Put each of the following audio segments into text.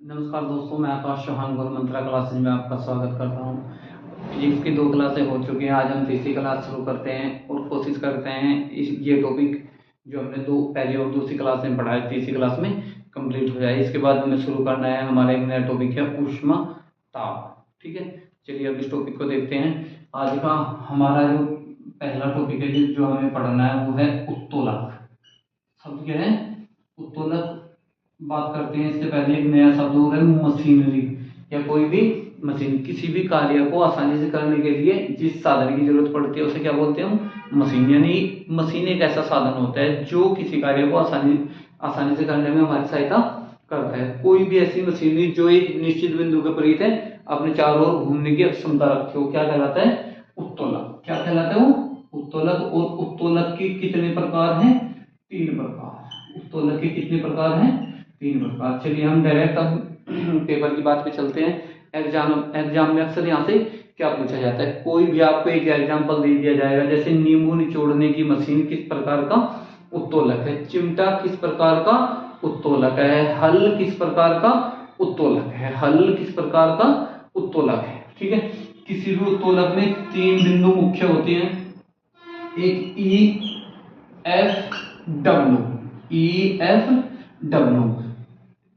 नमस्कार दोस्तों, मैं आकाश चौहान गुरु मंत्रा क्लासेज में आपका स्वागत करता हूँ। फिजिक्स की 2 क्लासें हो चुकी हैं। आज हम तीसरी क्लास शुरू करते हैं और कोशिश करते हैं ये टॉपिक जो हमने पहली और दूसरी क्लास में पढ़ा है तीसरी क्लास में कंप्लीट हो जाए। इसके बाद हमें शुरू करना है, हमारा एक नया टॉपिक है ऊष्मा ताप। ठीक है, चलिए अब इस टॉपिक को देखते हैं। आज का हमारा जो पहला टॉपिक है जो हमें पढ़ना है वो है उत्तोलक। शब्द क्या है? उत्तोलक। बात करते हैं इससे पहले एक नया शब्द हो रहा है मशीनरी, या कोई भी मशीन। किसी भी कार्य को आसानी से करने के लिए जिस साधन की जरूरत पड़ती है उसे क्या बोलते हैं हम? मशीन। यानी मशीन एक ऐसा साधन होता है जो किसी कार्य को आसानी से करने में हमारी सहायता करता है। कोई भी ऐसी मशीनरी जो एक निश्चित बिंदु के परित है अपने चारों ओर घूमने की क्षमता रखती हो, क्या कहलाता है? उत्तोलक। क्या कहलाता है वो? उत्तोलक। और उत्तोलक के कितने प्रकार हैं? 3 प्रकार। उत्तोलक के कितने प्रकार हैं? 3 प्रकार। चलिए हम डायरेक्ट अब पेपर की बात पे चलते हैं। एग्जाम में अक्सर यहाँ से क्या पूछा जाता है? कोई भी आपको एक एग्जाम्पल दे दिया जाएगा, जैसे नींबू निचोड़ने की मशीन किस प्रकार का उत्तोलक है, चिमटा किस प्रकार का उत्तोलक है, हल किस प्रकार का उत्तोलक है, हल किस प्रकार का उत्तोलक है। ठीक है, किसी भी उत्तोलक में 3 बिंदु मुख्य होते हैं। एक EFW।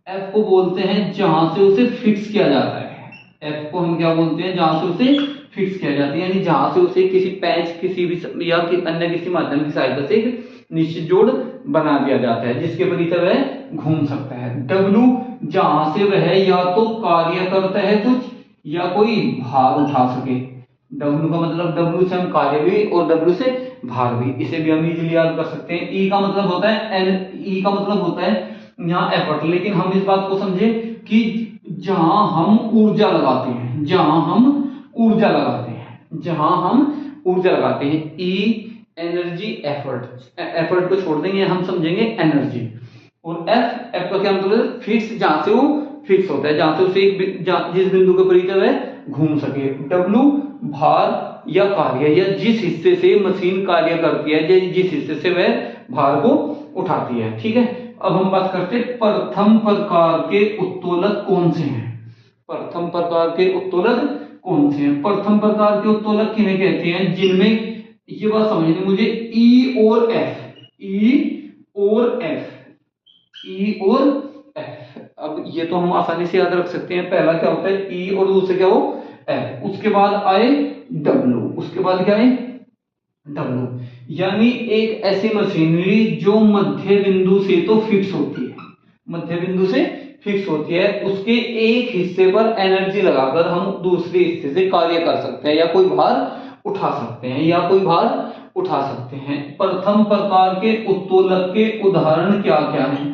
एफ को बोलते हैं जहां से उसे फिक्स किया जाता है। एफ को हम क्या बोलते हैं? जहां से उसे फिक्स किया जाता है, यानी जहां से उसे किसी पैच किसी भी या अन्य किसी माध्यम की सहायता से एक निश्चित जोड़ बना दिया जाता है जिसके परितः वह घूम सकता है। डब्लू, जहां से वह या तो कार्य करता है कुछ या कोई भार उठा सके। डब्लू का मतलब डब्लू से हम कार्य भी और डब्लू से भार भी, इसे भी हम इजीली याद कर सकते हैं। ई का मतलब होता है ई का मतलब होता है यहाँ एफर्ट। लेकिन हम इस बात को समझे कि जहां हम ऊर्जा लगाते हैं, जहां हम ऊर्जा लगाते हैं, जहां हम ऊर्जा लगाते हैं। ई एनर्जी, एफर्ट। एफर्ट को छोड़ देंगे, हम समझेंगे एनर्जी। और एफ का क्या मतलब? फिक्स, जहां से वो फिक्स होता है, जहां से उसे जिस बिंदु के परितः वह घूम सके। डब्लू, भार या कार्य, या जिस हिस्से से मशीन कार्य करती है, जिस हिस्से से वह भार को उठाती है। ठीक है, अब हम बात करते हैं प्रथम प्रकार के उत्तोलक कौन से हैं। प्रथम प्रकार के उत्तोलक कौन से हैं? प्रथम प्रकार के उत्तोलक किन्हें कहते हैं? जिनमें, ये बात समझनी मुझे, ई और एफ, ई और एफ, ई और एफ। अब ये तो हम आसानी से याद रख सकते हैं। पहला क्या होता है? ई, और दूसरे क्या हो? एफ। उसके बाद आए डब्लू, उसके बाद क्या है? डब्लू। यानी एक ऐसी मशीनरी जो मध्य बिंदु से तो फिक्स होती है, मध्य बिंदु से फिक्स होती है, उसके एक हिस्से पर एनर्जी लगाकर हम दूसरे हिस्से से कार्य कर सकते हैं, या कोई भार उठा सकते हैं, या कोई भार उठा सकते हैं। प्रथम प्रकार के उत्तोलक के उदाहरण क्या क्या हैं?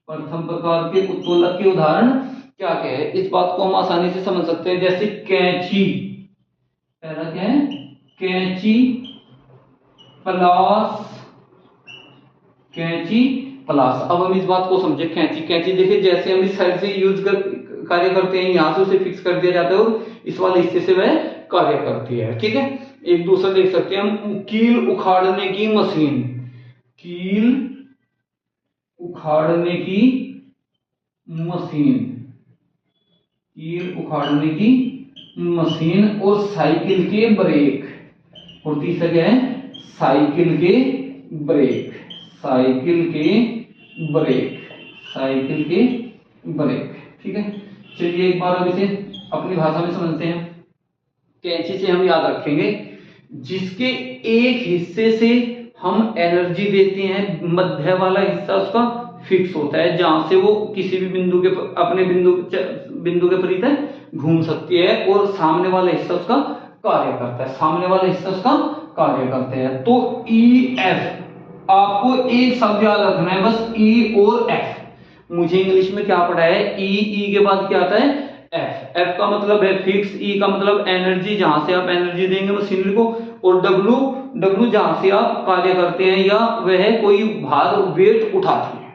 प्रथम प्रकार के उत्तोलक के उदाहरण क्या क्या है? इस बात को हम आसानी से समझ सकते हैं, जैसे कैंची। पहला क्या है? कैंची प्लास, कैंची प्लास। अब हम इस बात को समझे। कैंची देखिए, जैसे हम इस साइड से कार्य करते हैं, यहां से उसे फिक्स कर दिया जाता है और इस वाले हिस्से से वह कार्य करती है। ठीक है, एक दूसरा देख सकते हैं हम। कील उखाड़ने की मशीन, कील उखाड़ने की मशीन, कील उखाड़ने की मशीन। और साइकिल के ब्रेक। और तीसरा क्या है? साइकिल के ब्रेक, साइकिल के ब्रेक, साइकिल के ब्रेक। ठीक है, चलिए एक बार अब इसे अपनी भाषा में समझते हैं। कैंची से हम याद रखेंगे जिसके एक हिस्से से हम एनर्जी देते हैं, मध्य वाला हिस्सा उसका फिक्स होता है, जहां से वो किसी भी बिंदु के अपने बिंदु के परितः घूम सकती है, और सामने वाला हिस्सा उसका कार्य करता है, सामने वाला हिस्सा उसका कार्य करते हैं। तो ई एफ, आपको एक शब्द याद रखना है बस, ई और एफ। मुझे इंग्लिश में क्या पढ़ा है? ई के बाद क्या आता है? एफ। एफ का मतलब है फिक्स, ई का मतलब एनर्जी, जहां से आप एनर्जी देंगे मशीनरी को, और डब्लू जहां से आप कार्य करते हैं या वह कोई भार, वेट उठाती है।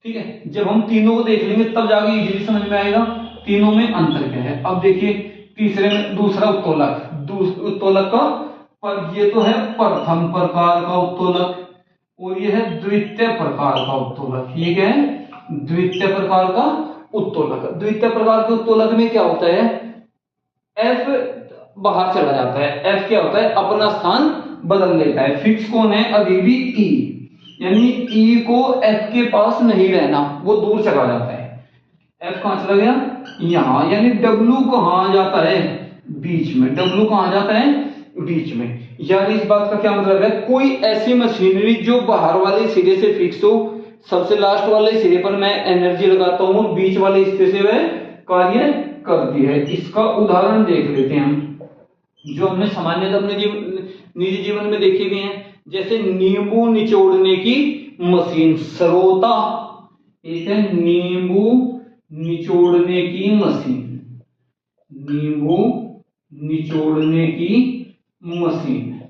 ठीक है, जब हम तीनों को देख लेंगे तब जाके इजीली समझ में आएगा तीनों में अंतर क्या है। अब देखिए तीसरे में दूसरा उत्तोलक का, पर ये तो है प्रथम प्रकार का उत्तोलक, और ये है द्वितीय प्रकार का उत्तोलक। ये क्या है? द्वितीय प्रकार का उत्तोलक। द्वितीय प्रकार के उत्तोलक में क्या होता है, एफ बाहर चला जाता है, एफ क्या होता है, अपना स्थान बदल लेता है। फिक्स कौन है, अभी भी ई, यानी ई को एफ के पास नहीं रहना, वो दूर चला जाता है। एफ कहां चला गया, यहां, यानी डब्ल्यू कहां जाता है, बीच में। डब्ल्यू कहां जाता है, बीच में। यानी इस बात का क्या मतलब है, कोई ऐसी मशीनरी जो बाहर वाले सिरे से फिक्स हो, सबसे लास्ट वाले सिरे पर मैं एनर्जी लगाता हूं, बीच वाले हिस्से से वह कार्य करती है। इसका उदाहरण देख लेते हैं हम, जो हमने सामान्यतः अपने निजी जीवन में देखे भी हैं, जैसे नींबू निचोड़ने की मशीन, सरोता एक है नींबू निचोड़ने की मशीन, नींबू निचोड़ने की मशीन,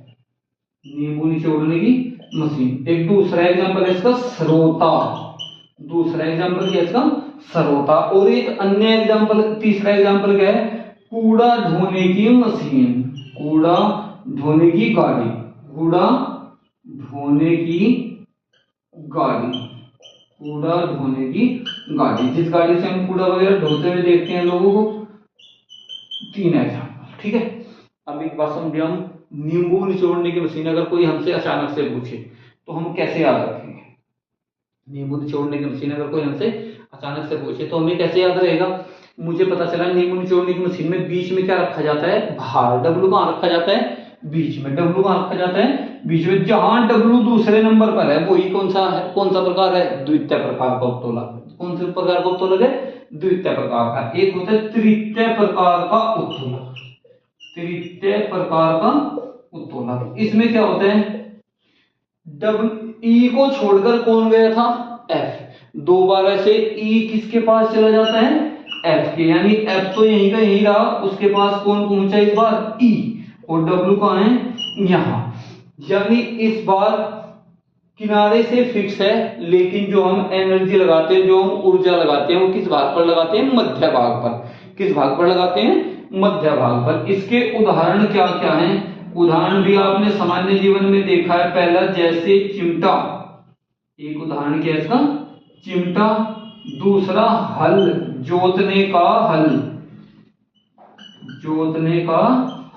नींबू निचोड़ने की मशीन। एक दूसरा एग्जांपल है इसका सरोता, दूसरा एग्जांपल क्या है इसका, सरोता। और एक अन्य एग्जांपल, तीसरा एग्जांपल क्या है, कूड़ा ढोने की मशीन, कूड़ा ढोने की गाड़ी, कूड़ा ढोने की गाड़ी, कूड़ा ढोने की गाड़ी। जिस गाड़ी से हम कूड़ा वगैरह ढोते हुए देखते हैं लोगों को, तीन एग्जांपल, ठीक है। अब एक बात समझिए, हम नींबू निचोड़ने की मशीन अगर कोई हमसे अचानक से पूछे तो हम कैसे याद रखेंगे, नींबू निचोड़ने की मशीन अगर कोई हमसे अचानक से पूछे तो हमें कैसे याद रहेगा। मुझे पता चला नींबू निचोड़ने की मशीन में बीच में क्या रखा जाता है, भार, डब्ल्यू कहां रखा जाता है, बीच में। डब्ल्यू कहां रखा जाता है, बीच में। जहां डब्ल्यू दूसरे नंबर पर है वही कौन सा है, कौन सा प्रकार है, द्वितीय प्रकार का उत्तोलक। कौन से प्रकार का उत्तोलक है, द्वितीय प्रकार का। एक होता है तृतीय प्रकार का उत्तोलक, तृतीय प्रकार का उत्तोलक। इसमें क्या होता है, ई को छोड़कर कौन गया था, एफ। दोबारा से ई किसके पास चला जाता है, एफ के, यानी एफ तो यहीं का यहीं रहा, उसके पास कौन पहुंचा इस बार, ई, और डब्ल्यू कहां है, यहां। यानी इस बार किनारे से फिक्स है, लेकिन जो हम एनर्जी लगाते हैं, जो हम ऊर्जा लगाते हैं, वो किस भाग पर लगाते हैं, मध्य भाग पर। किस भाग पर लगाते हैं, मध्य भाग पर। इसके उदाहरण क्या क्या हैं, उदाहरण भी आपने सामान्य जीवन में देखा है। पहला जैसे चिमटा, एक उदाहरण क्या है इसका, चिमटा। दूसरा हल, जोतने का हल, जोतने का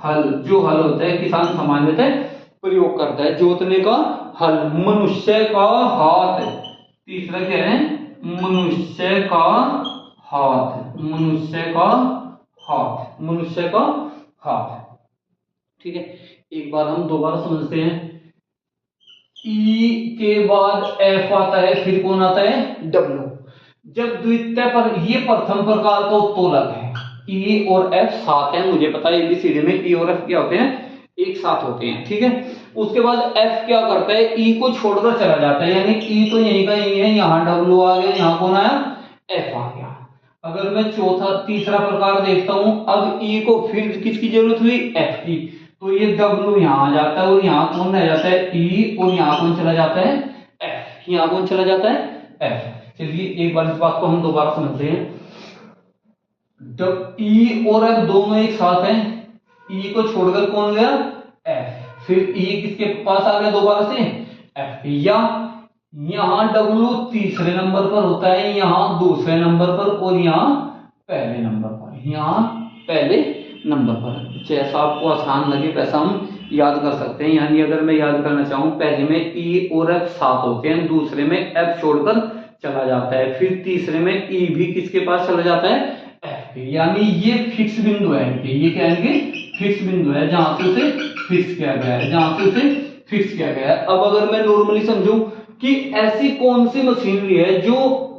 हल। जो हल होता है किसान सामान्यतः प्रयोग करता है, जोतने का हल। मनुष्य का हाथ, तीसरा क्या है, मनुष्य का हाथ, मनुष्य का हाथ, मनुष्य का हाथ, ठीक है। एक बार हम दोबारा समझते हैं, ई के बाद एफ आता है, फिर कौन आता है, डब्ल्यू। जब द्वितीय पर, ये प्रथम प्रकार का उत्तोलक है, ई और एफ साथ है, मुझे पता है एबीसीडी में ई और एफ क्या होते हैं, एक साथ होते हैं, ठीक है। उसके बाद एफ क्या करता है, ई को छोड़कर चला जाता है, यानी ई तो यहीं का यहीं है, यहां डब्ल्यू आ गया, यहां कौन आया, एफ आ गया। अगर मैं तीसरा प्रकार देखता हूं, अब ई को फिर किसकी जरूरत हुई, एफ की, तो ये डब्ल्यू यहां आ जाता है, और यहां कौन रह जाता है, ई, और यहां कौन चला जाता है, एफ। यहां कौन चला जाता है, एफ। चलिए एक बार इस बात को हम दोबारा समझते हैं। जब ई और एफ दोनों एक साथ हैं, ई को छोड़कर कौन गया, एफ, फिर ई किसके पास आ गया दोबारा से, एफ। या यहां डब्ल्यू तीसरे नंबर पर होता है, यहां दूसरे नंबर पर, और यहां पहले नंबर पर, यहां पहले नंबर पर। जैसा आपको आसान लगे वैसा हम याद कर सकते हैं। यानी अगर मैं याद करना चाहूं, पहले में ई और एफ साथ होते हैं, दूसरे में एफ छोड़कर चला जाता है, फिर तीसरे में ई भी किसके पास चला जाता है, एफ के। यानी ये फिक्स बिंदु है इनके, ये क्या है, फिक्स बिंदु है, जहां से उसे फिक्स किया गया है, जहां से उसे फिक्स किया गया है। अब अगर मैं नॉर्मली समझूं कि ऐसी कौन सी मशीनरी है जो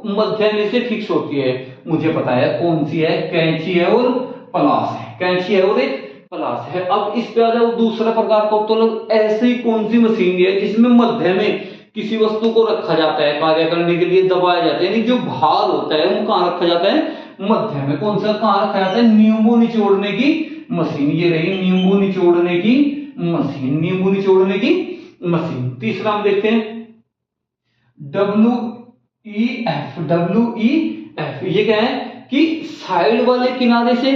मध्य में से फिक्स होती है, मुझे पता है कौन सी है, कैंची है और प्लास है, कैंची है और एक प्लास है। अब इस पे आ जाओ, दूसरा प्रकार का उत्तोलक, ऐसी कौन सी मशीनरी है जिसमें मध्य में किसी वस्तु को रखा जाता है, कार्य करने के लिए दबाया जाता है, यानी जो भार होता है वो कहां रखा जाता है, मध्य में। कौन सा कहां रखा जाता है, नींबू निचोड़ने की मशीन। ये रही नींबू निचोड़ने की मशीन, नींबू निचोड़ने की मशीन। तीसरा हम देखते हैं W E F, W E F. ये क्या है कि साइड वाले किनारे से,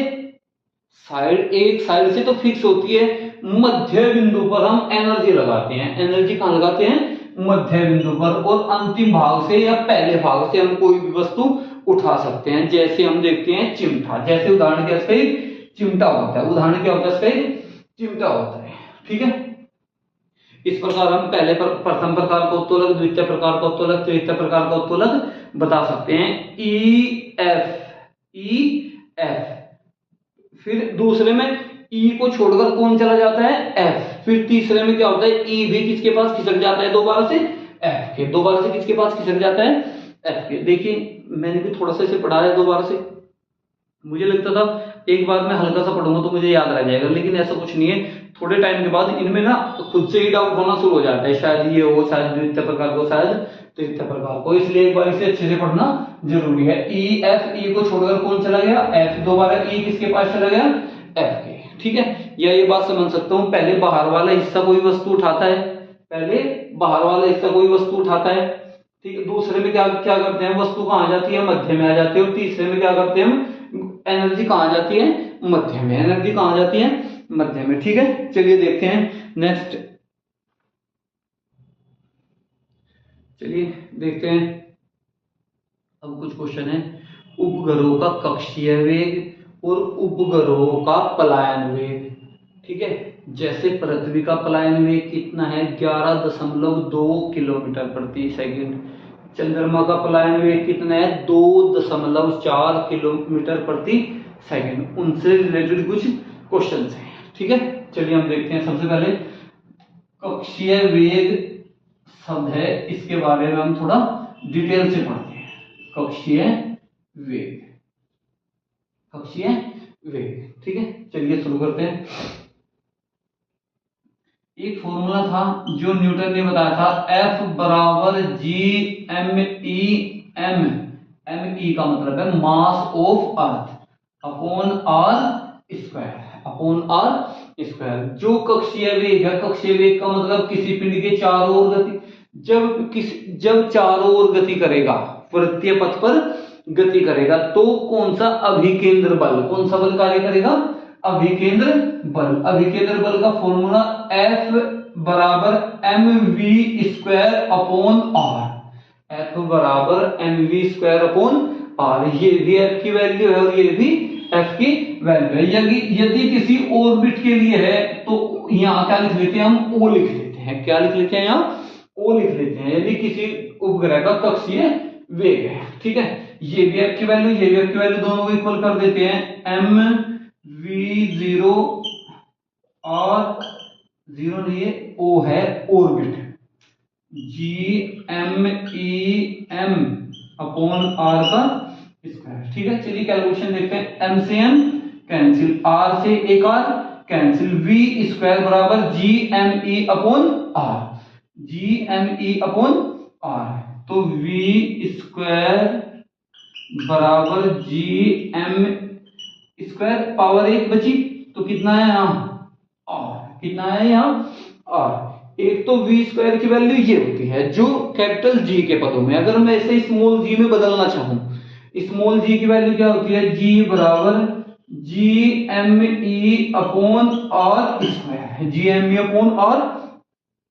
एक साइड से तो फिक्स होती है, मध्य बिंदु पर हम एनर्जी लगाते हैं। एनर्जी कहां लगाते हैं, मध्य बिंदु पर। और अंतिम भाग से या पहले भाग से हम कोई भी वस्तु उठा सकते हैं। जैसे हम देखते हैं चिमटा, जैसे उदाहरण क्या इसका एक चिमटा होता है, उदाहरण क्या होता है इसका एक चिमटा होता है। ठीक है, इस प्रकार हम पहले प्रथम प्रकार का उत्तोलक, द्वितीय प्रकार का उत्तोलक, तृतीय प्रकार का उत्तोलक बता सकते हैं। ई एफ, फिर दूसरे में ई को छोड़कर कौन चला जाता है, एफ। फिर तीसरे में क्या होता है, ई भी किसके पास खिसक जाता है दोबारा से, एफ के। दोबारा से किसके पास खिसक जाता है, एफ के। देखिए मैंने भी थोड़ा सा इसे पढ़ा है दोबारा से, मुझे लगता था एक बार मैं हल्का सा पढ़ूंगा तो मुझे याद रह जाएगा, लेकिन ऐसा कुछ नहीं है। थोड़े टाइम के बाद इनमें ना खुद से ही डाउट होना शुरू हो जाता है, शायद ये हो, शायद द्वितीय प्रकार को, शायद तृतीय प्रकार को। इसलिए एक बार इसे अच्छे से पढ़ना जरूरी है। ई एफ, ई को छोड़कर कौन चला गया, एफ। दोबारा ई किसके पास चला गया, एफ के। ठीक है, या ये बात समझ सकता हूं, पहले बाहर वाला हिस्सा कोई वस्तु उठाता है, पहले बाहर वाला हिस्सा कोई वस्तु उठाता है। ठीक है, दूसरे में क्या क्या करते हैं, वस्तु कहां आ जाती है, मध्य में आ जाती है। और तीसरे में क्या करते हैं, एनर्जी कहां आ जाती है, मध्य में। एनर्जी कहां आ जाती है, मध्य में। ठीक है, चलिए देखते हैं नेक्स्ट, चलिए देखते हैं अब कुछ क्वेश्चन है। उपग्रहों का कक्षीय वेग और उपग्रहों का पलायन वेग। ठीक है, जैसे पृथ्वी का पलायन वेग कितना है, 11.2 किलोमीटर प्रति सेकंड। चंद्रमा का पलायन वेग कितना है, 2.4 किलोमीटर प्रति सेकंड। उनसे रिलेटेड कुछ क्वेश्चंस हैं। ठीक है, चलिए हम देखते हैं। सबसे पहले कक्षीय वेग शब्द है, इसके बारे में हम थोड़ा डिटेल से पढ़ते हैं। कक्षीय वेग, कक्षीय वेग। ठीक है, चलिए शुरू करते हैं। एक फॉर्मूला था जो न्यूटन ने बताया था, F बराबर G M E M. M E का मतलब है mass of earth upon R square, upon R square. जो कक्षीय वेग है, कक्षीय वेग का मतलब किसी पिंड के चारों ओर गति, जब चारों ओर गति करेगा, वृत्तीय पथ पर गति करेगा, तो कौन सा अभिकेंद्र बल, कौन सा बल कार्य करेगा, अभिकेंद्र बल। अभिकेंद्र बल का फॉर्मूला F बराबर M V square upon R. F बराबर M V square upon R. ये भी F की वैल्यू है और ये भी F की वैल्यू है। यदि किसी ऑर्बिट के लिए है तो यहाँ क्या लिख लेते हैं हम, O लिख लेते हैं। क्या लिख लेते हैं यहाँ, O लिख लेते हैं। यदि किसी उपग्रह का कक्षीय वेग है। ठीक है, ये भी F की वैल्यू, ये भी F की वैल्यू, दोनों को इक्वल कर देते हैं। एम वी 0 और 0 नहीं है, O है orbit, G M E M upon R का स्क्वायर। ठीक है, चलिए कैलकुलेशन देखते हैं। एम से एम कैंसिल, आर से एक आर कैंसिल, वी स्क्वायर बराबर G M E upon R, G M E upon R. तो वी स्क्वायर बराबर जी एम स्क्वायर, पावर 1 बची, तो कितना है यहाँ, आर। कितना है यहाँ, आर। एक तो वी स्क्वायर की वैल्यू ये होती है जो कैपिटल जी के पदों में, अगर मैं इसे स्मॉल जी में बदलना चाहूं, स्मॉल जी की वैल्यू क्या होती है, जी बराबर G M E upon R square. G M E upon R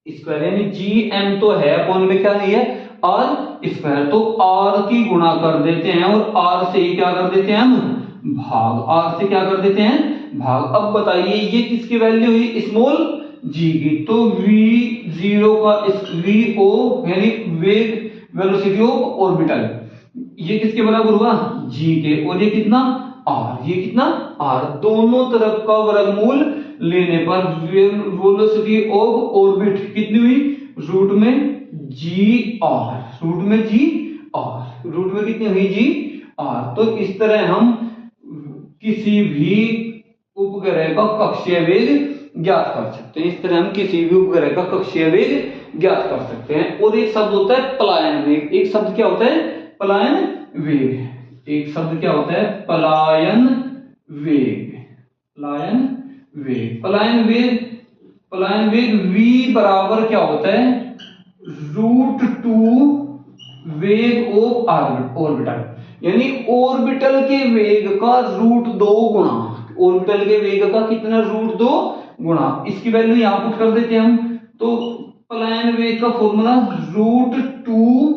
square, यानी जी एम तो है, अपॉन में क्या नहीं है, आर स्क्वायर। तो आर की गुणा कर देते हैं और आर से ही क्या कर देते हैं हम, भाग। आर से क्या कर देते हैं, भाग। अब बताइए ये किसकी वैल्यू हुई, स्मॉल जी की। तो v0 का vo यानी वेग, वेलोसिटी ऑफ ऑर्बिटल, ये किसके बराबर हुआ, g के। और ये कितना, r। ये कितना, r। दोनों तरफ का वर्गमूल लेने पर वेलोसिटी ऑफ ऑर्बिट कितनी हुई, रूट में जी आर, रूट में जी आर, रूट में कितनी हुई, जी आर। तो इस तरह हम किसी भी उपग्रह का कक्षीय वेग ज्ञात कर सकते हैं। इस तरह हम किसी भी उपग्रह का कक्षीय वेग ज्ञात कर सकते हैं। और एक शब्द होता है पलायन वेग। एक शब्द क्या होता है, पलायन वेग। एक शब्द क्या होता है, पलायन वेग। पलायन वेग, पलायन वेग, पलायन वेग v बराबर क्या होता है, √2 वेग ऑफ ऑर्बिटल, यानी ऑर्बिटल के वेग का √2 गुणा, ऑर्बिटल के वेग का कितना, √2 गुणा। इसकी वैल्यू यहां पुट कर देते हैं हम। तो पलायन वेग का फॉर्मूला √2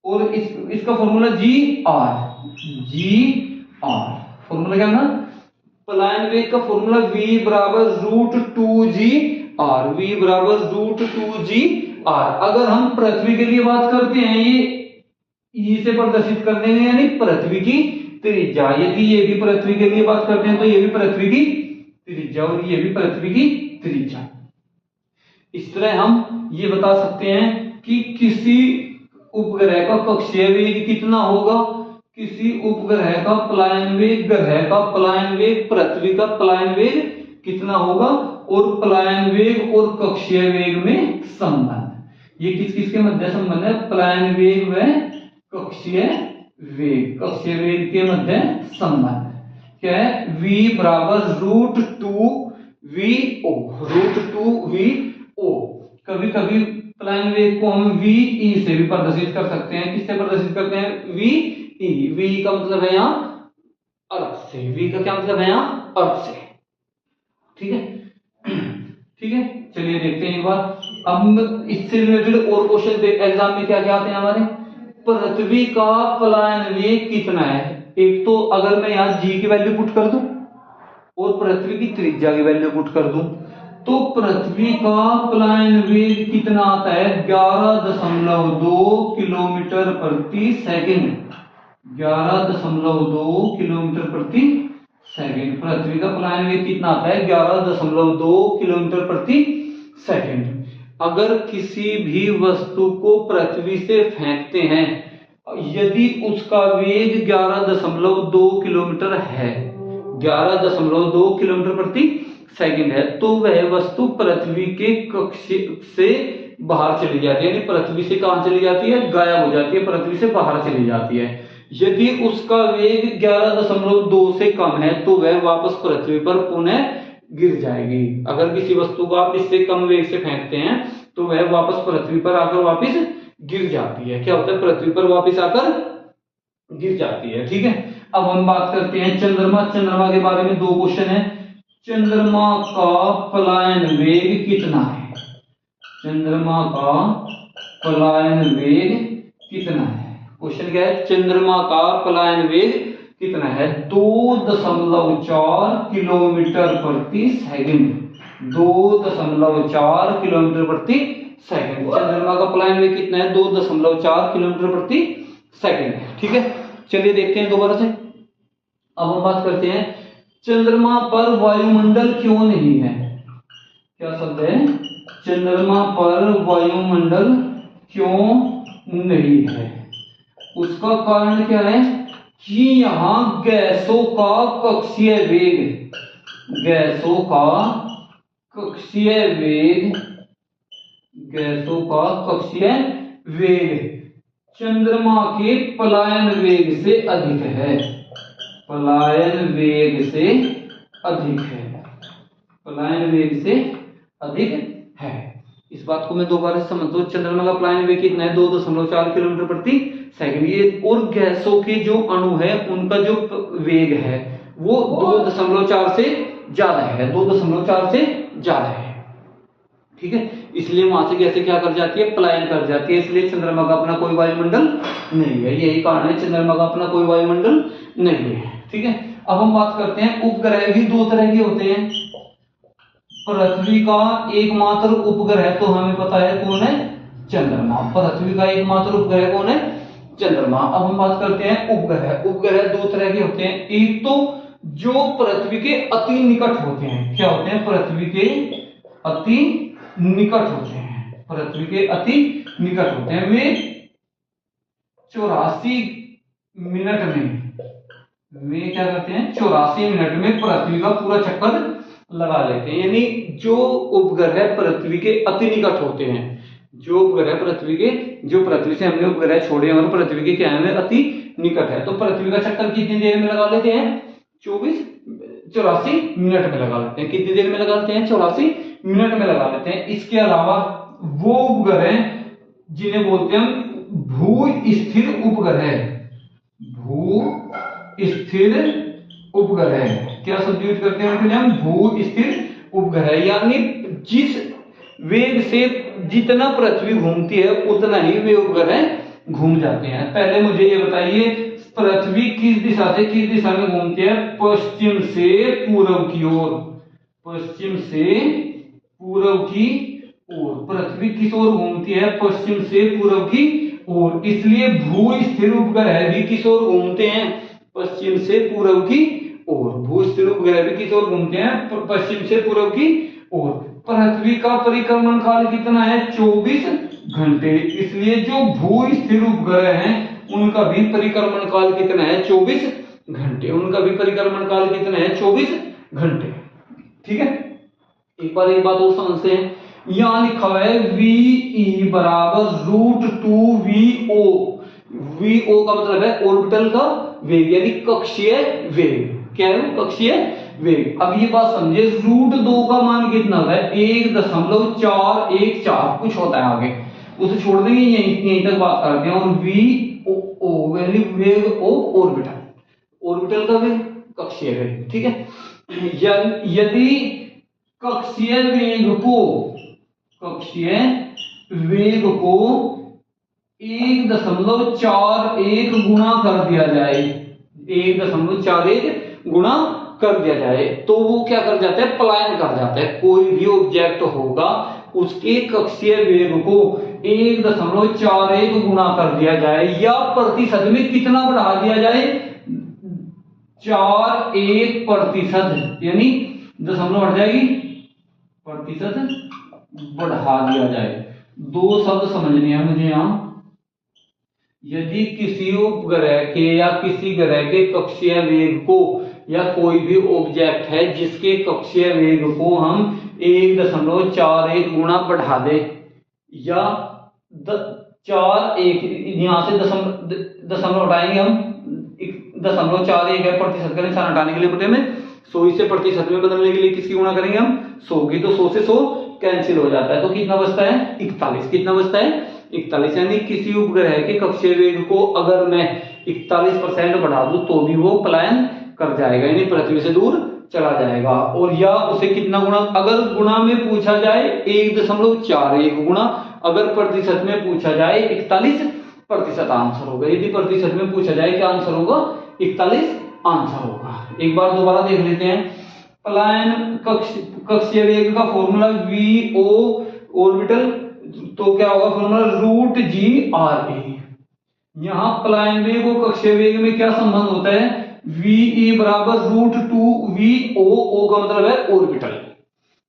और इसका formula G R. G R. Formula क्या ना, पलायन वेग का फॉर्मूला v बराबर √2g r, v बराबर √2g r। अगर हम पृथ्वी के लिए बात करते हैं, ये ई से प्रदर्शित करने में, यानी पृथ्वी की त्रिज्या, यदि ये भी पृथ्वी के लिए बात करते हैं तो ये भी पृथ्वी की त्रिज्या और ये भी पृथ्वी की त्रिज्या। इस तरह हम ये बता सकते हैं कि किसी उपग्रह का कक्षीय वेग कितना होगा, किसी उपग्रह का पलायन वेग, ग्रह का पलायन वेग, पृथ्वी का पलायन वेग कितना होगा, और पलायन वेग और कक्षीय वेग में संबंध। ये किस किस के मध्य संबंध है, पलायन वेग व कक्षीय वेग, कक्षीय वेग के मध्य संबंध क्या है, v बराबर √2v_o, √2v_o। कभी कभी पलायन वेग को हम v e से भी प्रदर्शित कर सकते हैं। किससे प्रदर्शित करते हैं, v e। v का मतलब है यहाँ अर्थ से, v का क्या मतलब है यहाँ अर्थ से। ठीक है, ठीक है, चलिए देखते हैं एक बार। अब इससे रिलेटेड और क्वेश्चन एग्जाम में क्या क्या आते हैं हमारे, पृथ्वी का पलायन वेग कितना है। एक तो अगर मैं यहाँ g की वैल्यू पुट कर दूं और पृथ्वी की त्रिज्या की वैल्यू पुट कर दूं, तो पृथ्वी का पलायन वेग कितना आता है, 11.2 किलोमीटर प्रति सेकंड। 11.2 किलोमीटर प्रति सेकंड पृथ्वी का पलायन वेग कितना आता है, 11.2 किलोमीटर प्रति सेकंड। अगर किसी भी वस्तु को पृथ्वी से फेंकते हैं, यदि उसका वेग 11.2 किलोमीटर है, 11.2 किलोमीटर प्रति सेकंड है, तो वह वस्तु पृथ्वी के कक्षीय से बाहर चली जाती है, यानी पृथ्वी से कहां चली जाती है, गायब हो जाती है, पृथ्वी से बाहर चली जाती है। यदि उसका वेग 11.2 से कम है तो वह वापस पृथ्वी पर पुनः गिर जाएगी। अगर किसी वस्तु को आप इससे कम वेग से फेंकते हैं तो वह वापस पृथ्वी पर आकर वापस गिर जाती है। क्या होता है, पृथ्वी पर वापस आकर गिर जाती है। ठीक है, अब हम बात करते हैं चंद्रमा। चंद्रमा के बारे में दो क्वेश्चन है। चंद्रमा का पलायन वेग कितना है, चंद्रमा का पलायन वेग कितना है। क्वेश्चन क्या है, चंद्रमा का पलायन वेग कितना है, 2.4 किलोमीटर प्रति सेकंड। 2.4 किलोमीटर प्रति सेकंड चंद्रमा का पलायन वेग कितना है, 2.4 किलोमीटर प्रति सेकंड। ठीक है, चलिए देखते हैं दोबारा से। अब हम बात करते हैं चंद्रमा पर वायुमंडल क्यों नहीं है। क्या शब्द है, चंद्रमा पर वायुमंडल क्यों नहीं है। उसका कारण क्या है कि यहां गैसों का कक्षीय वेग, गैसों का कक्षीय वेग, गैसों का कक्षीय वेग चंद्रमा के पलायन वेग से अधिक है, पलायन वेग से अधिक है, पलायन वेग से अधिक है। इस बात को मैं दोबारा समझ दो, चंद्रमा का पलायन वेग कितना है, 2.4 किलोमीटर प्रति सेकंड। ये और गैसों के जो अणु है उनका जो वेग है वो 2.4 से ज्यादा है, 2.4 से ज्यादा है। ठीक है, इसलिए वहां से गैसें क्या कर जाती है, पलायन कर जाती है। इसलिए चंद्रमा का अपना कोई वायुमंडल नहीं है, यही कारण है चंद्रमा का अपना कोई वायुमंडल नहीं है। ठीक है, अब हम बात करते हैं उपग्रह भी दो तरह के होते हैं। पृथ्वी का एकमात्र उपग्रह तो हमें पता है कौन है, चंद्रमा। पृथ्वी का एकमात्र उपग्रह कौन है, चंद्रमा। अब हम बात करते हैं उपग्रह। उपग्रह दो तरह के होते हैं, एक तो जो पृथ्वी के अति निकट होते हैं। क्या होते हैं, पृथ्वी के अति निकट होते हैं, पृथ्वी के अति निकट होते हैं। वे 84 मिनट में, वे क्या करते हैं, 84 मिनट में पृथ्वी का पूरा चक्कर लगा लेते हैं। यानी जो उपग्रह पृथ्वी के अति निकट होते हैं, जो उपग्रह पृथ्वी के, जो पृथ्वी से हमने उपग्रह छोड़े और पृथ्वी के क्या है, अति निकट है, तो पृथ्वी का चक्कर कितनी देर में लगा लेते हैं, 84 मिनट में लगा लेते हैं। कितनी देर में लगाते हैं, 84 मिनट में लगा लेते हैं। इसके अलावा वो उपग्रह जिन्हें बोलते हैं भू स्थिर उपग्रह, भू स्थिर उपग्रह, क्या शब्द यूज करते हैं उनके लिए हम, भू स्थिर उपग्रह। यानी जिस वेग से जितना पृथ्वी घूमती है उतना ही वे उपग्रह घूम जाते हैं। पहले मुझे ये बताइए, पृथ्वी किस दिशा में घूमती है? पश्चिम से पूर्व की ओर, पश्चिम से पूर्व की ओर। पृथ्वी किस ओर घूमती है? पश्चिम से पूर्व की ओर। इसलिए भू स्थिर उपग्रह भी किस ओर घूमते हैं? पश्चिम से पूर्व की ओर। भू स्थिर उपग्रह भी किस ओर घूमते हैं? पश्चिम से पूर्व की ओर। पृथ्वी का परिक्रमण काल कितना है? 24 घंटे। इसलिए जो भू स्थिर उपग्रह हैं उनका भी परिक्रमण काल कितना है? 24 घंटे। उनका भी परिक्रमण काल कितना है? 24 घंटे। ठीक है, एक बात और समझते हैं। यहां लिखा हुआ है VE बराबर √2VO। VO का मतलब है ऑर्बिटल का वेग यानी कक्षीय वेग। क्या है? कक्षीय वेग। अब ये बात समझिए, √2 का मान कितना होता है? 1.414 कुछ होता है, आगे उसे छोड़ देंगे, यहीं तक बात करते हैं। और VO यानी वेग ऑफ ऑर्बिटल, ऑर्बिटल का वेग, कक्षीय वेग। ठीक है, यदि कक्षीय वेग को 1.41 गुना कर दिया जाए, 1.41 गुना कर दिया जाए तो वो क्या कर जाता है? पलायन कर जाता है। कोई भी ऑब्जेक्ट होगा उसके कक्षीय वेग को 1.41 गुना कर दिया जाए या प्रतिशत में कितना बढ़ा दिया जाए? 41%, यानी दशमलव हट जाएगी, प्रतिशत बढ़ा दिया जाए। दो शब्द समझने हैं मुझे यहां। यदि किसी उपग्रह के या किसी ग्रह के कक्षीय वेग को, या कोई भी ऑब्जेक्ट है जिसके कक्षीय वेग को हम 1.41 गुना बढ़ा दे, या 41, यहां से दशमलव हटाएंगे हम, 0.41 है, प्रतिशत का निशान हटाने के लिए बटे में 100 से प्रतिशत में बदलने के लिए किसकी गुणा करेंगे हम? 100 की। तो 100 से 100 कैंसिल हो जाता है, तो कितना बचता है? 41। कितना बचता है? 41। यानी किसी उपग्रह के कक्षीय वेग को अगर मैं 41% बढ़ा दूं तो भी वो पलायन कर जाएगा, यानी पृथ्वी से दूर चला जाएगा। और या उसे कितना गुना, अगर गुना में पूछा जाए 1.41 गुना, अगर प्रतिशत में पूछा जाए 41% आंसर होगा। यदि प्रतिशत में पूछा जाए क्या आंसर होगा? 41 आंसर होगा। एक बार दोबारा देख लेते हैं। पलायन कक्षीय वेग का फॉर्मूला VO ऑर्बिटल, तो क्या होगा फॉर्मूला? √GRA। यहां पलायन वेग और कक्षीय वेग में क्या संबंध होता है? VE बराबर √2VO। O का मतलब है ऑर्बिटल।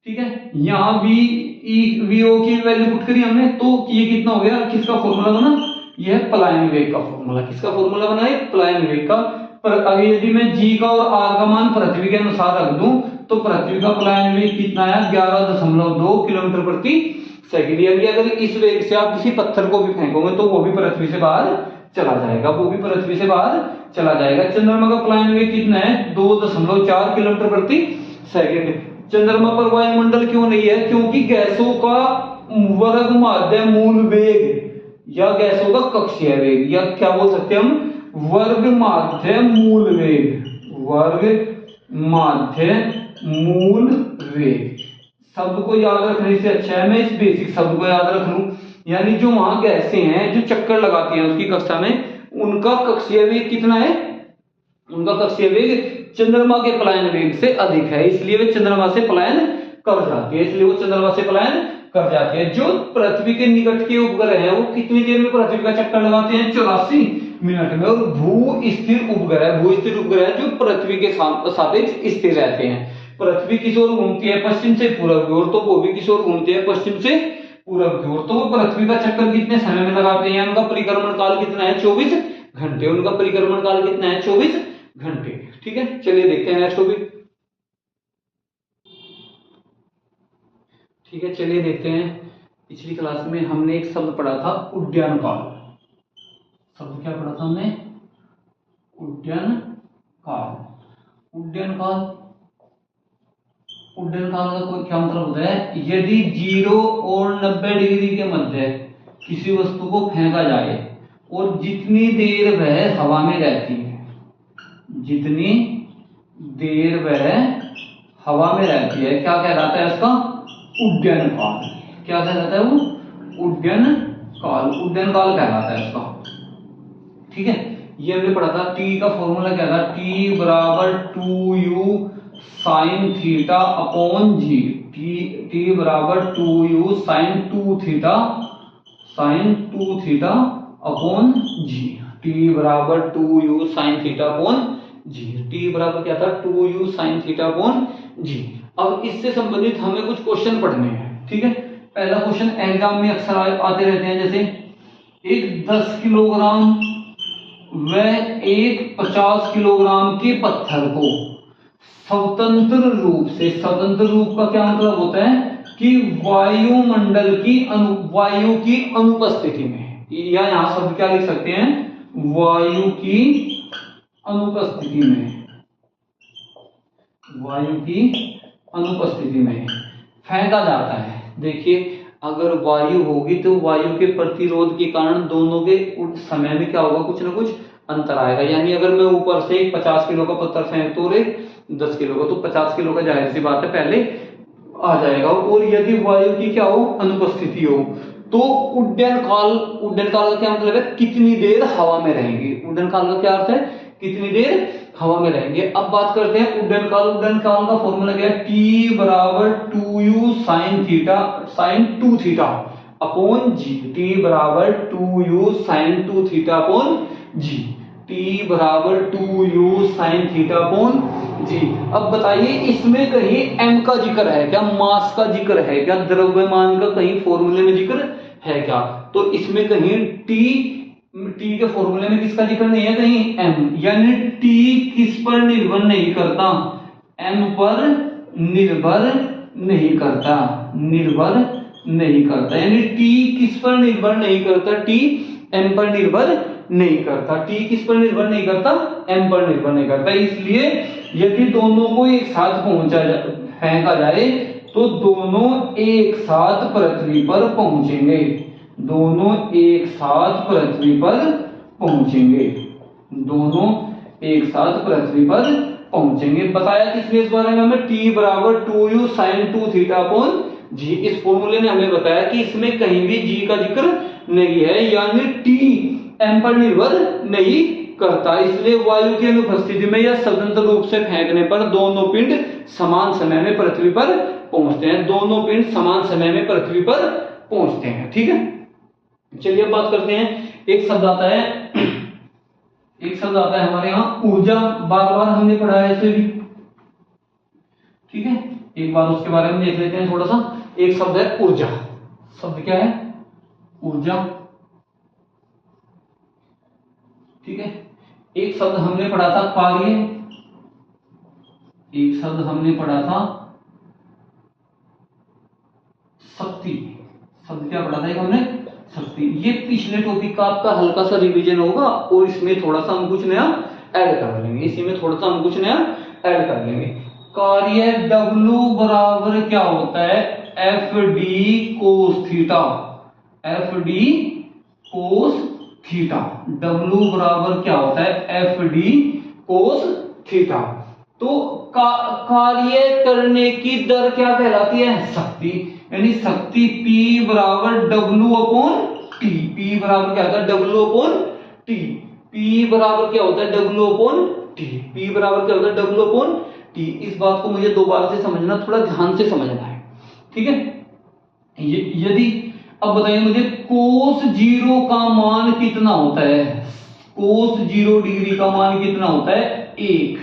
ठीक है, यहां VO की वैल्यू पुट करी हमने, तो ये कितना हो गया? किसका फॉर्मूला बना? यह पलायन वेग का फॉर्मूला। किसका फॉर्मूला बना है? पलायन वेग का। पर अगर यदि मैं G का और R का मान पृथ्वी के अनुसार रख दूं तो पृथ्वी का पलायन वेग कितना है? 11.2 किलोमीटर प्रति सेकंड। यानी अगर इस वेग से आप किसी पत्थर को भी फेंकोगे तो वो भी पृथ्वी से बाहर चला जाएगा, वो भी पृथ्वी से बाहर चला जाएगा। चंद्रमा का पलायन वेग कितना है? 2.4 किलोमीटर प्रति सेकंड। चंद्रमा पर वायुमंडल क्यों नहीं है? क्योंकि गैसों का वर्ग माध्य मूल वेग या गैसों का कक्षीय वेग, या क्या बोल सकते हैं हम? वर्ग माध्य मूल वेग, वर्ग माध्य मूल वेग। शब्द को याद रखने से अच्छा है मैं इस बेसिक शब्द को याद रख लूं। यानी जो वहां गैसें हैं जो चक्कर लगाती हैं उसकी कक्षा में, उनका कक्षीय वेग कितना है? उनका कक्षीय वेग चंद्रमा के पलायन वेग से अधिक है, इसलिए वे चंद्रमा से पलायन कर जाती है, इसलिए वो चंद्रमा से पलायन कर जाती है। जो पृथ्वी के निकट के उपग्रह हैं वो कितनी देर में पृथ्वी का चक्कर लगाते हैं? 84 मिनट में। और भू स्थिर उपग्रह जो पृथ्वी के सापेक्ष स्थिर रहते हैं। पृथ्वी किस ओर घूमती है? पश्चिम से पूर्व की ओर, तो वो भी किस ओर घूमती है? पश्चिम से पूर्व की ओर। तो वो पृथ्वी का चक्कर कितने समय में लगाते हैं? उनका परिक्रमण काल कितना है? 24 घंटे। उनका परिक्रमण काल कितना है? 24 घंटे। ठीक है, चलिए देखते हैं नेक्स्ट टॉपिक। ठीक है, चलिए देखते हैं। पिछली क्लास में हमने एक शब्द पढ़ा था उड्डयन काल। शब्द क्या पढ़ा था हमने? उड्डयन काल। उड्डयन काल का कोई क्या मतलब होता है? यदि 0 और 90 डिग्री के मध्य किसी वस्तु को फेंका जाए और जितनी देर वह हवा में रहती है, जितनी देर वह हवा में रहती है, क्या कहलाता है इसका? उड्डयन काल। क्या कहलाता है वो? उड्डयन काल। उड्डयन काल कहलाता है इसका। ठीक है, ये हमने पढ़ा था, टी का फॉर्मूला क्या था, टी बराबर 2u साइन थीटा अपॉन जी। टी बराबर 2u साइन 2 थीटा अपॉन जी। टी बराबर 2u साइन थीटा अपॉन जी। टी बराबर क्या था, 2u साइन थीटा अपॉन जी। अब इससे संबंधित हमें कुछ क्वेश्चन पढ़ने हैं, ठीक है। पहला क्वेश्चन एग्जाम में अक्सर आते रहते हैं, जैसे एक 10 किलोग्राम व एक 50 किलोग्राम के पत्थर को स्वतंत्र रूप का क्या मतलब होता है कि वायुमंडल की वायु की अनुपस्थिति में, या यहां शब्द क्या लिख सकते हैं, वायु की अनुपस्थिति में फेंका जाता है। देखिए अगर वायु होगी तो वायु के प्रतिरोध के कारण दोनों के समय में क्या होगा, कुछ ना कुछ अंतर आएगा। यानी अगर मैं ऊपर से एक 50 किलो का पत्थर फेंक तो 10 किलो का, तो 50 किलो का जाहिर सी बात है पहले आ जाएगा। और यदि वायु की क्या हो, अनुपस्थिति हो, तो उड्डयन काल का क्या मतलब है, कितनी देर हवा में रहेंगे। उड्डयन काल का क्या अर्थ है, कितनी देर हवा में रहेंगे। अब बात करते हैं उड्डयन काल का फॉर्मूला क्या है, टी बराबर 2u साइन 2 थीटा अपॉन जी। टी बराबर 2u साइन 2 थीटा अपॉन जी। टी बराबर 2u साइन थीटा अपॉन जी। अब बताइए इसमें कहीं m का जिक्र है क्या, मास का जिक्र है क्या, द्रव्यमान का कहीं फॉर्मूले में जिक्र है क्या, तो इसमें कहीं टी के फॉर्मूले में किसका जिक्र नहीं है, कहीं m। यानी टी किस पर निर्भर नहीं करता, m पर निर्भर नहीं करता, यानी टी किस पर निर्भर नहीं करता, टी m पर निर्भर नहीं करता। टी किस पर निर्भर नहीं करता, m पर निर्भर नहीं करता। इसलिए यदि दोनों को एक साथ फेंका जाए तो दोनों एक साथ पृथ्वी पर पहुंचेंगे। बताया किसने इस बारे में हमें, टी बराबर 2u साइन 2 थीटा अपॉन जी। इस फॉर्मूले ने हमें बताया कि इसमें कहीं भी जी का जिक्र नहीं है, यानी टी एम पर निर्भर नहीं करता। इसलिए वायु की अनुपस्थिति में या स्वतंत्र रूप से फेंकने पर दोनों पिंड समान समय में पृथ्वी पर पहुंचते हैं, ठीक है। चलिए अब बात करते हैं, एक शब्द आता है हमारे यहाँ ऊर्जा। बार बार हमने पढ़ा है इसे भी, ठीक है। एक बार उसके बारे में देख लेते हैं थोड़ा सा। एक शब्द है ऊर्जा। शब्द क्या है, ऊर्जा, ठीक है। एक शब्द हमने पढ़ा था कार्य, एक शब्द हमने पढ़ा था शक्ति। शब्द क्या पढ़ा था एक हमने, शक्ति। ये पिछले टॉपिक का आपका हल्का सा रिवीजन होगा और इसमें थोड़ा सा हम कुछ नया ऐड कर लेंगे। कार्य W बराबर क्या होता है, F d cos theta. W बराबर क्या होता है, एफ डी कोस थीटा। तो कार्य करने की दर क्या कहलाती है, शक्ति। यानी शक्ति P बराबर W अपॉन टी। P बराबर क्या होता है, W अपॉन टी। P बराबर क्या होता है, W अपॉन टी। इस बात को मुझे दोबारा से समझना, थोड़ा ध्यान से समझना है, ठीक है। यदि अब बताइए मुझे कोस 0 का मान कितना होता है, कोस 0 डिग्री का मान कितना होता है, 1।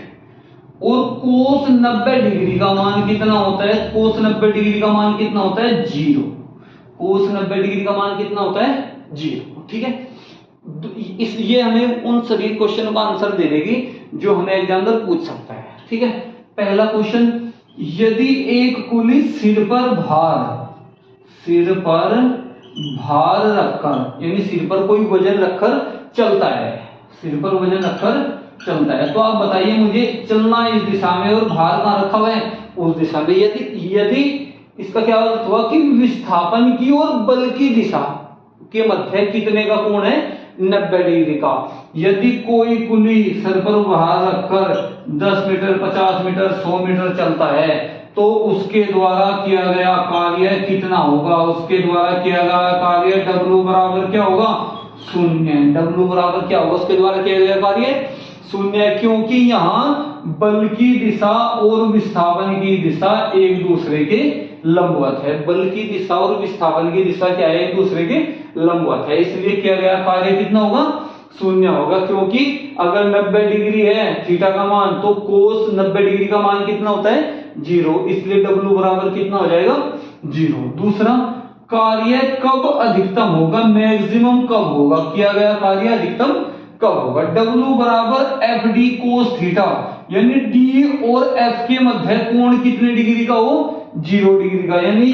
और कोस 90 डिग्री का मान कितना होता है, कोस 90 डिग्री का मान कितना होता है, 0। कोस 90 डिग्री का मान कितना होता है, 0, ठीक है। ये हमें उन सभी क्वेश्चनों का आंसर दे देगी जो हमें एग्जामिनर पूछ सकता है, ठीक है। पहला क्वेश्चन, यदि एक कुली सिर पर भार रखकर, यानी सिर पर कोई वजन रखकर चलता है, तो आप बताइए मुझे, चलना इस दिशा में और भार कहां रखा हुआ है, उस दिशा में। यदि इसका क्या अर्थ हुआ कि विस्थापन की और बल की दिशा के मध्य कितने का कोण है, 90 डिग्री का। यदि कोई कुली सर पर भार रखकर 10 मीटर, 50 मीटर, 100 मीटर चलता है, तो उसके द्वारा किया गया कार्य कितना होगा, W बराबर क्या होगा, शून्य। W बराबर क्या होगा, उसके द्वारा किया गया कार्य शून्य, क्योंकि यहाँ बल की दिशा और विस्थापन की दिशा एक दूसरे के लंबवत है। बल की दिशा और विस्थापन की दिशा क्या है, एक दूसरे के लंबवत है, इसलिए किया गया कार्य कितना होगा, शून्य होगा। क्योंकि अगर 90 डिग्री है थीटा का मान, तो कोस 90 डिग्री का मान कितना होता है, 0, इसलिए W बराबर कितना हो जाएगा, 0। दूसरा, कार्य कब अधिकतम होगा, मैक्सिमम कब होगा, किया गया कार्य अधिकतम कब होगा। W बराबर एफ डी कोस थीटा, यानी D और F के मध्य कोण कितने डिग्री का हो, 0 डिग्री का, यानी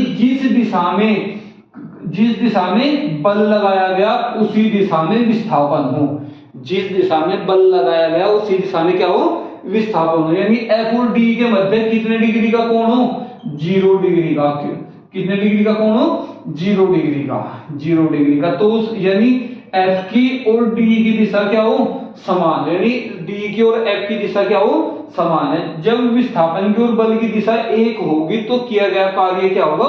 जिस दिशा में बल लगाया गया उसी दिशा में विस्थापन हो, जिस दिशा में बल लगाया गया उसी दिशा में क्या हो, विस्थापन हो, यानी F और D के मध्य कितने डिग्री का कोण हो, 0 डिग्री का। कितने डिग्री का कोण हो, 0 डिग्री का, 0 डिग्री का। तो यानी F की और D की दिशा क्या हो, समान, यानी D की और F की दिशा क्या हो, समान है। जब विस्थापन की और बल की दिशा एक होगी तो किया गया कार्य क्या होगा,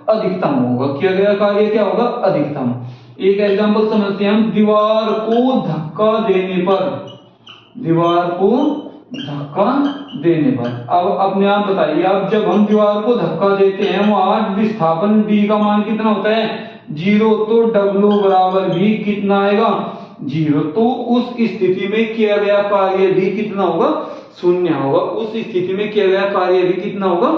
अधिकतम होगा, किया गया कार्य क्या होगा, अधिकतम। एक एग्जांपल समझते हैं हम, दीवार को धक्का देने पर, दीवार को धक्का देने पर, अब अपने आप बताइए, अब जब हम दीवार को धक्का देते हैं वहां विस्थापन D का मान कितना होता है, 0, तो W बराबर भी कितना आएगा, 0। तो उस स्थिति में किया गया कार्य भी कितना होगा, शून्य होगा। उस स्थिति में किया गया कार्य भी कितना होगा,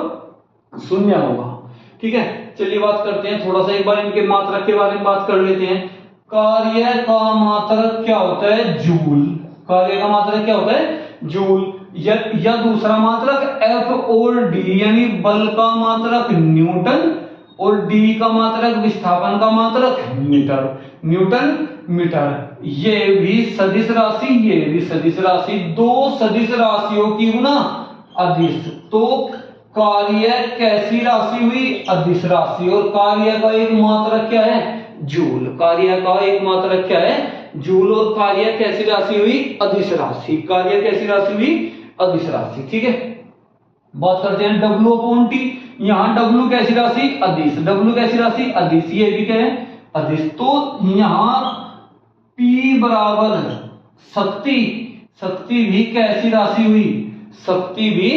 शून्य होगा। ठीक है, चलिए बात करते हैं थोड़ा सा, एक बार इनके मात्रक के बारे में बात कर लेते हैं। कार्य का मात्रक क्या होता है, जूल। कार्य का मात्रक क्या होता है, जूल। या दूसरा मात्रक F और D, यानी बल का मात्रक न्यूटन और D का मात्रक विस्थापन का मात्रक मीटर, न्यूटन मीटर। ये भी सदिश राशि, ये भी सदिश राशि, दो सदिश राशियों की गुना अदिश, तो कार्य कैसी राशि हुई, अदिश राशि। और कार्य का एक मात्रक क्या है, जूल। कार्य का एक मात्रक क्या है, जूल। और कार्य कैसी राशि हुई, अदिश राशि। कार्य कैसी राशि हुई, अदिश राशि। ठीक है, बात करते हैं W अपॉन T। यहाँ W कैसी राशि, अदिश। W कैसी राशि, अदिश। ये भी क्या है, अदिश। तो यहाँ P बराबर शक्ति, शक्ति भी कैसी राशि हुई, शक्ति भी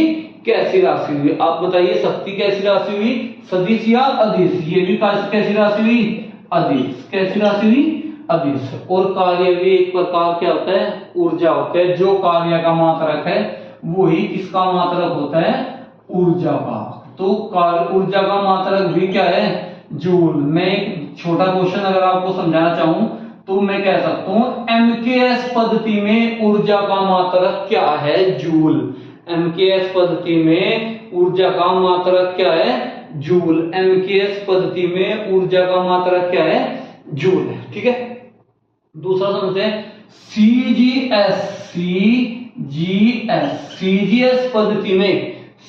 कैसी राशि हुई। आप बताइए, शक्ति कैसी राशि हुई, सदिश या अदिश। ये भी कैसी राशि हुई, अदिश। कैसी राशि हुई, अदिश। और कार्य भी एक प्रकार क्या होता है, ऊर्जा होता है। जो कार्य का मात्रक है वही किसका मात्रक होता है, ऊर्जा का। तो कार्य ऊर्जा का मात्रक भी क्या है, जूल। मैं एक छोटा क्वेश्चन अगर आपको समझाना चाहूं तो मैं कह सकता हूं, MKS पद्धति में ऊर्जा का मात्रक क्या है, जूल। MKS पद्धति में ऊर्जा का मात्रक क्या है, जूल। MKS पद्धति में ऊर्जा का मात्रक क्या है, जूल है। ठीक है, दूसरा समझते हैं CGS। CGS पद्धति में,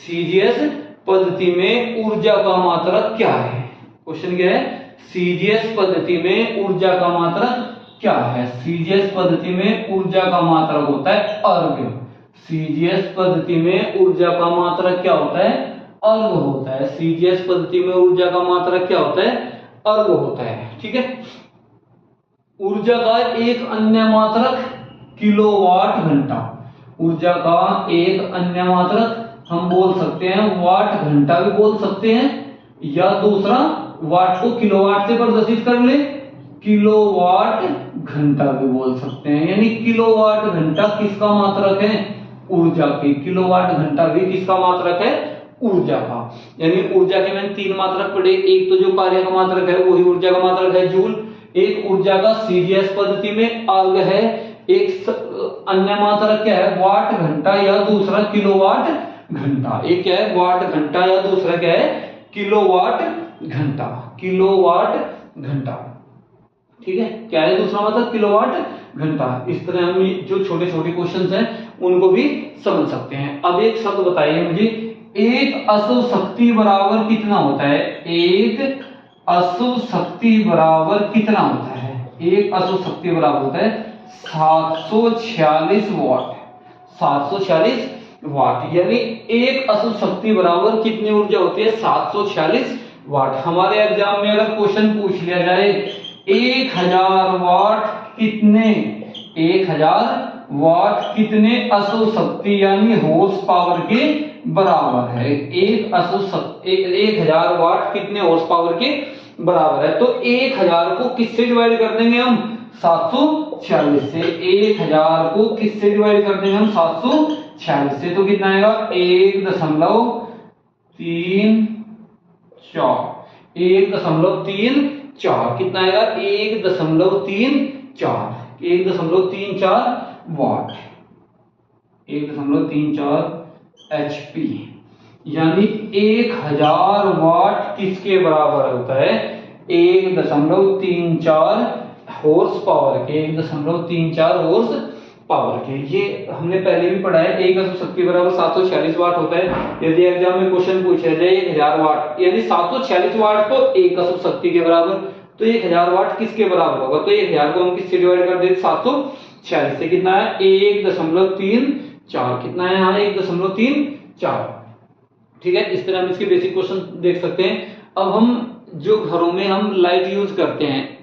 CGS पद्धति में ऊर्जा का मात्रक क्या है। क्वेश्चन क्या है, CGS पद्धति में ऊर्जा का मात्रक क्या है। CGS पद्धति में ऊर्जा का मात्रक होता है अर्घ। CGS पद्धति में ऊर्जा का मात्रक क्या होता है, अर्घ होता है। CGS पद्धति में ऊर्जा का मात्रक क्या होता है, अर्घ होता है। ठीक है, ऊर्जा का एक अन्य मात्रक किलोवाट घंटा। ऊर्जा का एक अन्य मात्रक हम बोल सकते हैं वाट घंटा भी बोल सकते हैं, या दूसरा वाट को किलोवाट से प्रदर्शित कर ले, किलोवाट घंटा भी बोल सकते हैं। यानी किलोवाट घंटा किसका मात्रक है, ऊर्जा की। किलोवाट घंटा भी किसका मात्रक है, ऊर्जा का। यानी ऊर्जा के मैंने तीन मात्रक पढ़े, एक तो जो कार्य का मात्रक है वही ऊर्जा का मात्रक है, जूल। एक ऊर्जा का CGS पद्धति में अर्घ है, एक अन्य मात्रक क्या है, वाट घंटा, या दूसरा किलोवाट घंटा। एक क्या है, वाट घंटा, या दूसरा क्या है, किलोवाट घंटा। किलोवाट घंटा, ठीक है। क्या है दूसरा मतलब, किलोवाट घंटा। इस तरह हम जो छोटे छोटे क्वेश्चंस हैं उनको भी समझ सकते हैं। अब एक शब्द बताइए मुझे, एक अशुभ शक्ति बराबर कितना होता है। एक अशुभ शक्ति बराबर कितना होता है, एक अशुभ शक्ति बराबर होता है 746 वाट। 746 वाट, यानी एक अशुभ शक्ति बराबर कितनी ऊर्जा होती है, 746 वाट। हमारे एग्जाम में अगर क्वेश्चन पूछ लिया जाए 1000 वाट कितने 1000 वाट कितने अश्व शक्ति यानी हॉर्स पावर के बराबर है। 1000 वाट कितने हॉर्स पावर के बराबर है। तो 1000 को किससे डिवाइड कर देंगे हम 746 से। 1000 को किससे डिवाइड कर देंगे हम 746 से। तो कितना आएगा 1.34 1.34 कितना आएगा 1.34 वाट 1.34 HP यानी 1000 वाट किसके बराबर होता है 1.34 हॉर्स पावर के 1.34 हॉर्स पावर के। ये हमने पहले भी पढ़ा है। एक अश्व शक्ति बराबर 746 वाट होता है। यदि एग्जाम में क्वेश्चन पूछा जाए 1000 वाट यानी 746 वाट तो एक अश्व शक्ति के बराबर, तो 1000 वाट किसके बराबर होगा। तो 1000 को हम किससे डिवाइड कर देते 746 से। कितना है 1.34 कितना है यहाँ 1.34। ठीक है, इस तरह हम इसके बेसिक क्वेश्चन देख सकते हैं। अब हम जो घरों में हम लाइट यूज करते हैं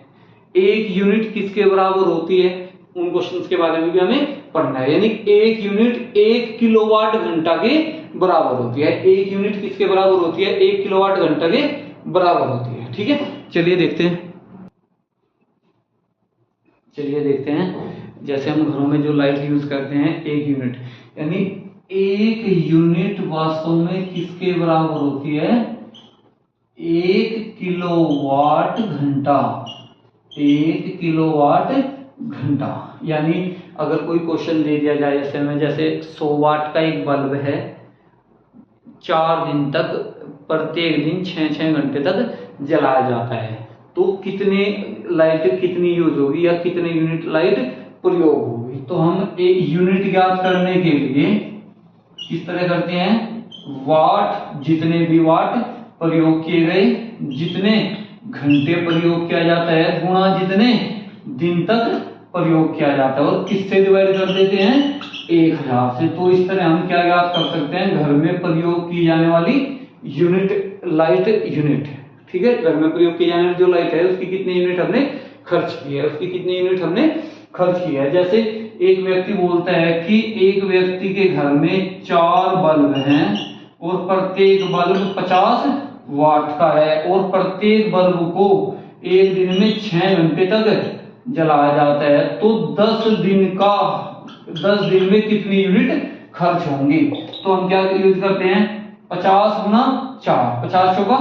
1 यूनिट किसके बराबर होती है उन क्वेश्चंस के बारे में भी हमें पढ़ना है। यानी 1 यूनिट 1 किलोवाट घंटा के बराबर होती है। 1 यूनिट किसके बराबर होती है 1 किलोवाट घंटा के बराबर होती है। ठीक है, चलिए देखते हैं जैसे हम घरों में जो लाइट यूज करते हैं 1 यूनिट यानी 1 यूनिट वास्तव में किसके बराबर होती है 1 किलोवाट घंटा 1 किलोवाट घंटा। यानी अगर कोई क्वेश्चन दे दिया जाए जैसे 100 वाट का एक बल्ब है 4 दिन तक प्रत्येक दिन 6-6 घंटे तक जलाया जाता है, तो कितने लाइट कितनी यूज होगी या कितने यूनिट लाइट प्रयोग होगी। तो हम एक यूनिट ज्ञात करने के लिए किस तरह करते हैं वाट, जितने भी वाट प्रयोग किए गए, जितने घंटे प्रयोग किया जाता है गुणा जितने दिन तक प्रयोग किया जाता है और किससे डिवाइड कर देते हैं 1000 से। तो इस तरह हम क्या ज्ञात कर सकते हैं घर में प्रयोग की जाने वाली यूनिट लाइट यूनिट। ठीक है, घर में प्रयोग की जाने वाली जो लाइट है उसकी कितनी यूनिट हमने खर्च की है, उसकी कितनी यूनिट हमने खर्च किया है। जैसे एक व्यक्ति बोलता है कि एक व्यक्ति के घर में 4 बल्ब हैं और प्रत्येक बल्ब 50 वाट का है और प्रत्येक बल्ब को एक दिन में 6 घंटे तक जलाया जाता है, तो 10 दिन में कितनी यूनिट खर्च होंगी। तो हम क्या यूज करते हैं 50 गुना 4 50 चौका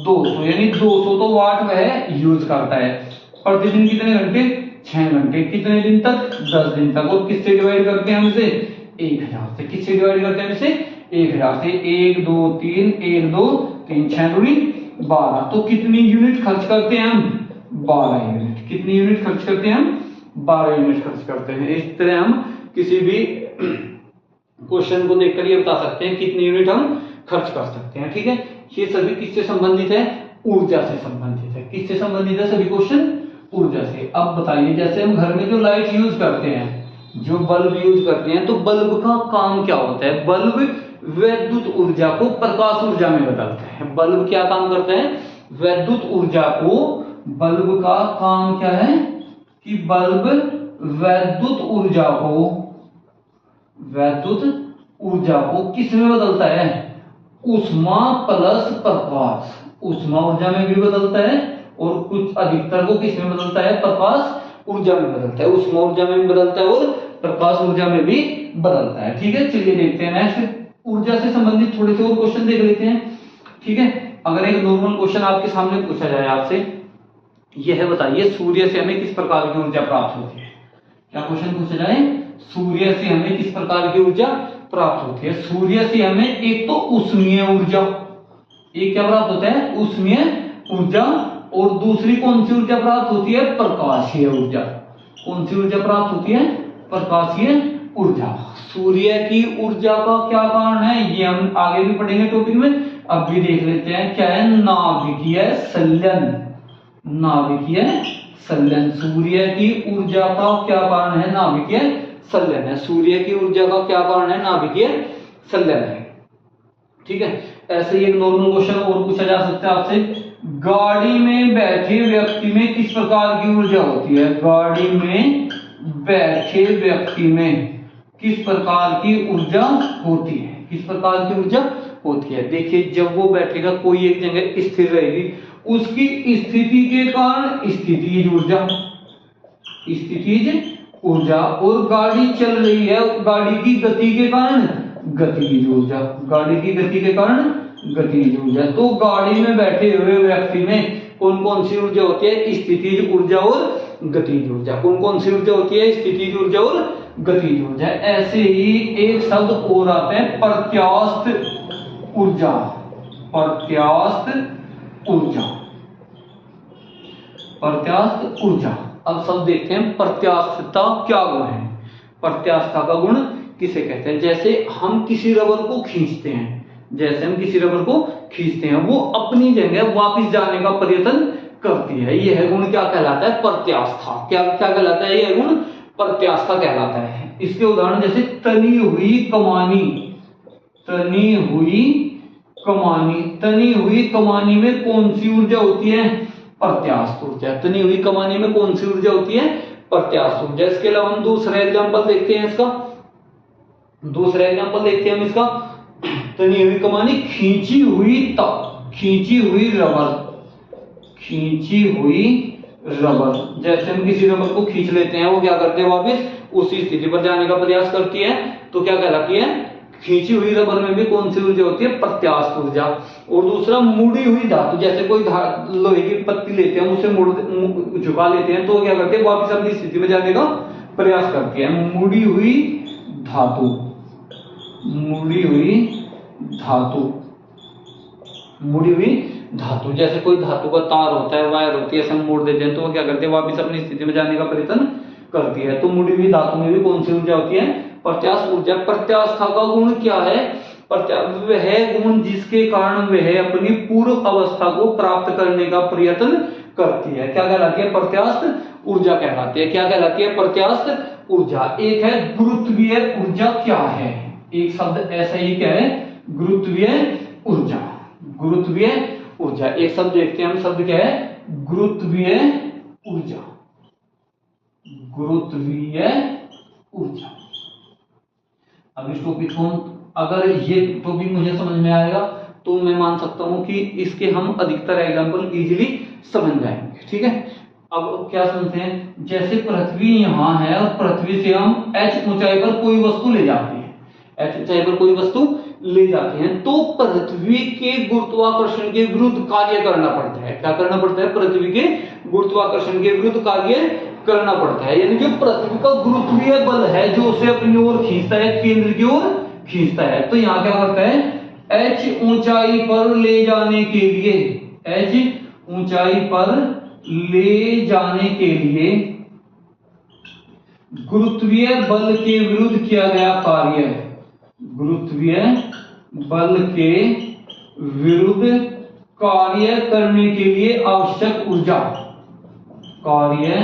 200 यानी 200 तो वाट वह यूज करता है। प्रतिदिन कितने घंटे 6 घंटे, कितने दिन तक 10 दिन तक। और किससे डिवाइड करते हैं हम इसे 1000 से। किससे डिवाइड करते हैं इसे 1000 से। 1 2 3 1 2 3 6 दूनी 12, तो कितनी यूनिट खर्च करते हैं हम 12 यूनिट। कितनी यूनिट खर्च करते हैं हम 12 यूनिट खर्च करते हैं। इस तरह हम किसी भी क्वेश्चन को देखकर ये बता सकते हैं कितनी यूनिट हम खर्च कर सकते हैं। ठीक है, ये सभी किससे संबंधित है ऊर्जा से संबंधित है। किससे संबंधित है सभी क्वेश्चन ऊर्जा से। अब बताइए जैसे हम घर में जो लाइट यूज करते हैं जो बल्ब यूज करते हैं तो बल्ब का काम क्या होता है। बल्ब विद्युत ऊर्जा को प्रकाश ऊर्जा में बदलता है। बल्ब क्या काम करता है विद्युत ऊर्जा को। बल्ब का काम क्या है कि बल्ब विद्युत ऊर्जा को किस में बदलता है ऊष्मा प्लस प्रकाश। ऊष्मा ऊर्जा में भी बदलता है और कुछ अधिकतर को किस में बदलता है प्रकाश ऊर्जा में बदलता है। ऊष्मा ऊर्जा में भी बदलता है और प्रकाश ऊर्जा में भी बदलता है। ठीक है, चलिए देखते हैं नेक्स्ट ऊर्जा से संबंधित थोड़े से और क्वेश्चन देख लेते हैं। ठीक है, अगर एक नॉर्मल क्वेश्चन आपके सामने पूछा जाए आपसे यह बताइए सूर्य से हमें किस प्रकार की ऊर्जा प्राप्त होती है। क्या क्वेश्चन पूछा जाए सूर्य से हमें किस प्रकार की ऊर्जा प्राप्त होती है। सूर्य से हमें एक तो उष्मीय ऊर्जा, एक क्या प्राप्त होता है उष्मीय ऊर्जा, और दूसरी कौन सी ऊर्जा प्राप्त होती है प्रकाशीय ऊर्जा। कौन सी ऊर्जा प्राप्त होती है प्रकाशीय ऊर्जा। सूर्य की ऊर्जा का क्या कारण है ये हम आगे भी पढ़ेंगे टॉपिक में। अब भी देख लेते हैं क्या है नाभिकीय संलयन। नाभिकीय संलयन सूर्य की ऊर्जा का क्या कारण है नाभिकीय संलयन है। सूर्य की ऊर्जा का क्या कारण है नाभिकीय संलयन है। ठीक है, ऐसे ही एक नॉर्मल क्वेश्चन और पूछा जा सकता है आपसे गाड़ी में बैठे व्यक्ति में किस प्रकार की ऊर्जा होती है? गाड़ी में बैठे व्यक्ति में किस प्रकार की ऊर्जा होती है? किस प्रकार की ऊर्जा होती है? देखिए, जब वो बैठेगा कोई एक जगह स्थिर रहेगी, उसकी स्थिति के कारण स्थितिज ऊर्जा, स्थितिज ऊर्जा, और गाड़ी चल रही है, गाड़ी की गति के कारण गतिज ऊर्जा, गाड़ी की गति के कारण गतिज ऊर्जा। तो गाड़ी में बैठे हुए व्यक्ति में कौन कौन सी ऊर्जा होती है? स्थितिज ऊर्जा और गतिज ऊर्जा। कौन कौन सी ऊर्जा होती है? स्थितिज ऊर्जा और गतिज ऊर्जा। ऐसे ही एक शब्द और आता है प्रत्यास्थ ऊर्जा, प्रत्यास्थ ऊर्जा, प्रत्यास्थ ऊर्जा। अब सब देखते हैं प्रत्यास्थता क्या गुण है, प्रत्यास्थता का गुण किसे कहते हैं? जैसे हम किसी रबर को खींचते हैं, जैसे हम किसी रबर को खींचते हैं, वो अपनी जगह वापस जाने का प्रयत्न करती है, यह गुण क्या कहलाता है? प्रत्यास्था। क्या क्या कहलाता है? यह गुण प्रत्यास्था कहलाता है। इसके उदाहरण जैसे तनी हुई कमानी, तनी हुई कमानी, तनी हुई कमानी में कौन सी ऊर्जा होती है? प्रत्यास्थ ऊर्जा। तनी हुई कमानी में कौन सी ऊर्जा होती है? प्रत्यास्थ ऊर्जा। इसके अलावा हम दूसरा एग्जांपल देखते हैं इसका, दूसरा एग्जांपल देखते हैं हम इसका। तनी हुई कमानी, खींची हुई खींची हुई रबर, खींची हुई रबर। जैसे हम किसी रबर को खींच लेते हैं, वो क्या करते हैं? वापस उसी स्थिति पर जाने का प्रयास करती है, तो क्या कहलाती है? खींची हुई रबर में भी कौन सी ऊर्जा होती है? प्रत्यास्थ ऊर्जा। और दूसरा मुड़ी हुई धातु, जैसे कोई लोहे की पत्ती लेते हैं, उसे झुका लेते हैं, तो क्या करते हैं? वापस अपनी स्थिति में जाने का प्रयास करती है। मुड़ी हुई धातु, मुड़ी हुई धातु, मुड़ी हुई धातु। जैसे कोई धातु का तार होता है, वायर होती है, हम मोड़ देते हैं, तो वो क्या करते हैं? वापस अपनी स्थिति में जाने का प्रयत्न करती है। तो मुड़ी हुई धातु में भी कौन सी ऊर्जा होती है? प्रत्यास्थ ऊर्जा। प्रत्यास्था का गुण क्या है? वह गुण जिसके कारण वह अपनी पूर्व अवस्था को प्राप्त करने का प्रयत्न करती है, क्या कहलाती है? प्रत्यास्थ ऊर्जा कहलाती है। क्या कहलाती है? प्रत्यास्थ ऊर्जा। एक है गुरुत्वीय ऊर्जा। क्या है? एक शब्द ऐसा ही क्या है? गुरुत्वीय ऊर्जा, गुरुत्वीय ऊर्जा। एक शब्द देखते हैं हम, शब्द क्या है? गुरुत्वीय ऊर्जा, गुरुत्वीय ऊर्जा। अब इस टॉपिक को, अगर ये टॉपिक मुझे समझ में आएगा तो मैं मान सकता हूं कि इसके हम अधिकतर एग्जांपल इजीली समझ जाएंगे। ठीक है, अब क्या समझते हैं? जैसे पृथ्वी यहाँ है और पृथ्वी से हम h ऊंचाई पर कोई वस्तु ले जाते हैं, h ऊंचाई पर कोई वस्तु ले जाते हैं, तो पृथ्वी के गुरुत्वाकर्षण के विरुद्ध कार्य करना पड़ता है। क्या करना पड़ता है? पृथ्वी के गुरुत्वाकर्षण के विरुद्ध कार्य करना पड़ता है। यानी जो पृथ्वी का गुरुत्वीय बल है, जो उसे अपनी ओर खींचता है, केंद्र की ओर खींचता है, तो यहाँ क्या करता है? h ऊंचाई पर ले जाने के लिए, h ऊंचाई पर ले जाने के लिए गुरुत्वीय बल के विरुद्ध किया गया कार्य, गुरुत्वीय बल के विरुद्ध कार्य करने के लिए आवश्यक ऊर्जा, कार्य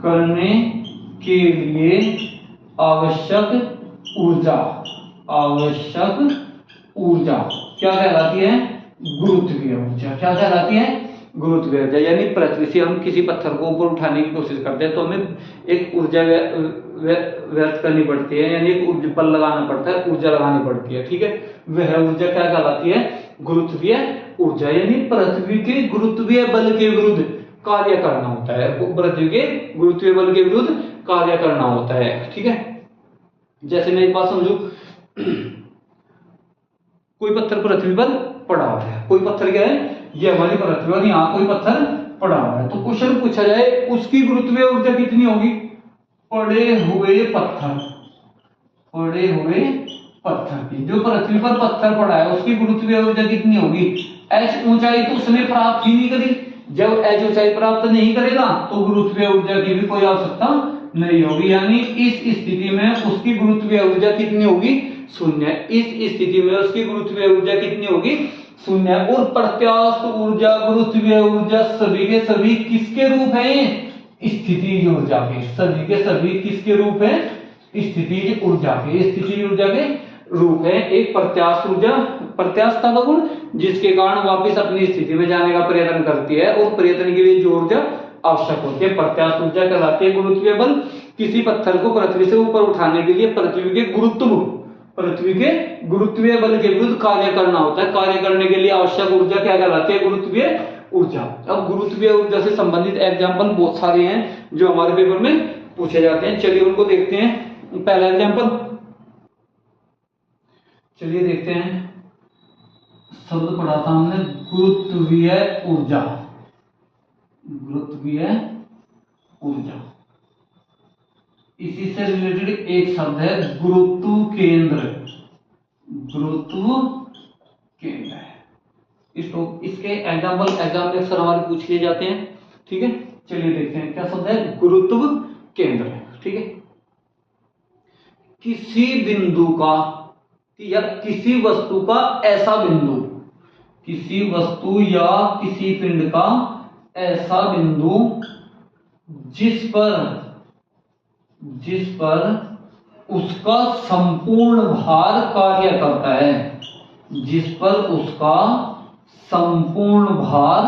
करने के लिए आवश्यक ऊर्जा, आवश्यक ऊर्जा क्या कहलाती है? गुरुत्वीय ऊर्जा। क्या कहलाती है? गुरुत्वीय ऊर्जा। यानी पृथ्वी से हम किसी पत्थर को ऊपर उठाने की कोशिश करते हैं, तो हमें एक ऊर्जा व्यर्थ करनी पड़ती है, यानी एक बल लगाना पड़ता है, ऊर्जा लगानी पड़ती है। ठीक है, वह ऊर्जा क्या कहलाती है? गुरुत्वीय ऊर्जा। यानी पृथ्वी के गुरुत्वीय बल के विरुद्ध कार्य करना होता है, पृथ्वी के गुरुत्वीय बल के विरुद्ध कार्य करना होता है। ठीक है, जैसे मैं एक बात समझू, कोई पत्थर पृथ्वी पर पड़ा हुआ है, कोई पत्थर क्या है? ये हमारी पृथ्वी और यहाँ कोई पत्थर पड़ा हुआ है, तो क्वेश्चन पूछा जाए उसकी गुरुत्वीय ऊर्जा कितनी होगी? पड़े हुए पत्थर, पड़े हुए पत्थर की, जो पृथ्वी पर पत्थर पड़ा है उसकी गुरुत्वीय ऊर्जा कितनी होगी? h ऊंचाई तो उसने प्राप्त ही नहीं करी, जब h ऊंचाई प्राप्त नहीं करेगा तो गुरुत्वीय ऊर्जा की भी कोई आवश्यकता नहीं होगी। यानी इस स्थिति में उसकी गुरुत्वीय ऊर्जा कितनी होगी? शून्य। इस स्थिति में उसकी गुरुत्वीय ऊर्जा कितनी होगी? शून्य। और प्रत्यास्थ ऊर्जा, गुरुत्वीय ऊर्जा सभी के सभी किसके रूप हैं? स्थितिज ऊर्जा के। सभी के सभी किसके रूप हैं? स्थितिज ऊर्जा के, स्थितिज ऊर्जा के रूप है। एक प्रत्यास्थ ऊर्जा, प्रत्यास्थता का गुण जिसके कारण वापस अपनी स्थिति में जाने का प्रयत्न करती है और प्रयत्न के लिए जो ऊर्जा आवश्यक होती है प्रत्यास्थ ऊर्जा कहलाती है। गुरुत्वीय बल किसी पत्थर को पृथ्वी से ऊपर उठाने के लिए पृथ्वी के गुरुत्वीय बल के विरुद्ध कार्य करना होता है। कार्य करने के लिए आवश्यक ऊर्जा क्या कहलाती है? गुरुत्वीय ऊर्जा। अब गुरुत्वीय ऊर्जा से संबंधित एग्जाम्पल बहुत सारे हैं जो हमारे पेपर में पूछे जाते हैं। चलिए उनको देखते हैं। पहला एग्जाम्पल चलिए देखते हैं। शब्द पढ़ा था हमने गुरुत्वीय ऊर्जा। गुरुत्वीय ऊर्जा, इसी से रिलेटेड एक शब्द है गुरुत्व केंद्र। गुरुत्व केंद्र इसके एग्जाम्पल एग्जाम में अक्सर हमारे पूछ लिए जाते हैं। ठीक है, चलिए देखते हैं क्या शब्द है। गुरुत्व केंद्र। ठीक है, किसी बिंदु का या किसी वस्तु का ऐसा बिंदु, किसी वस्तु या किसी पिंड का ऐसा बिंदु जिस पर उसका संपूर्ण भार कार्य करता है, जिस पर उसका संपूर्ण भार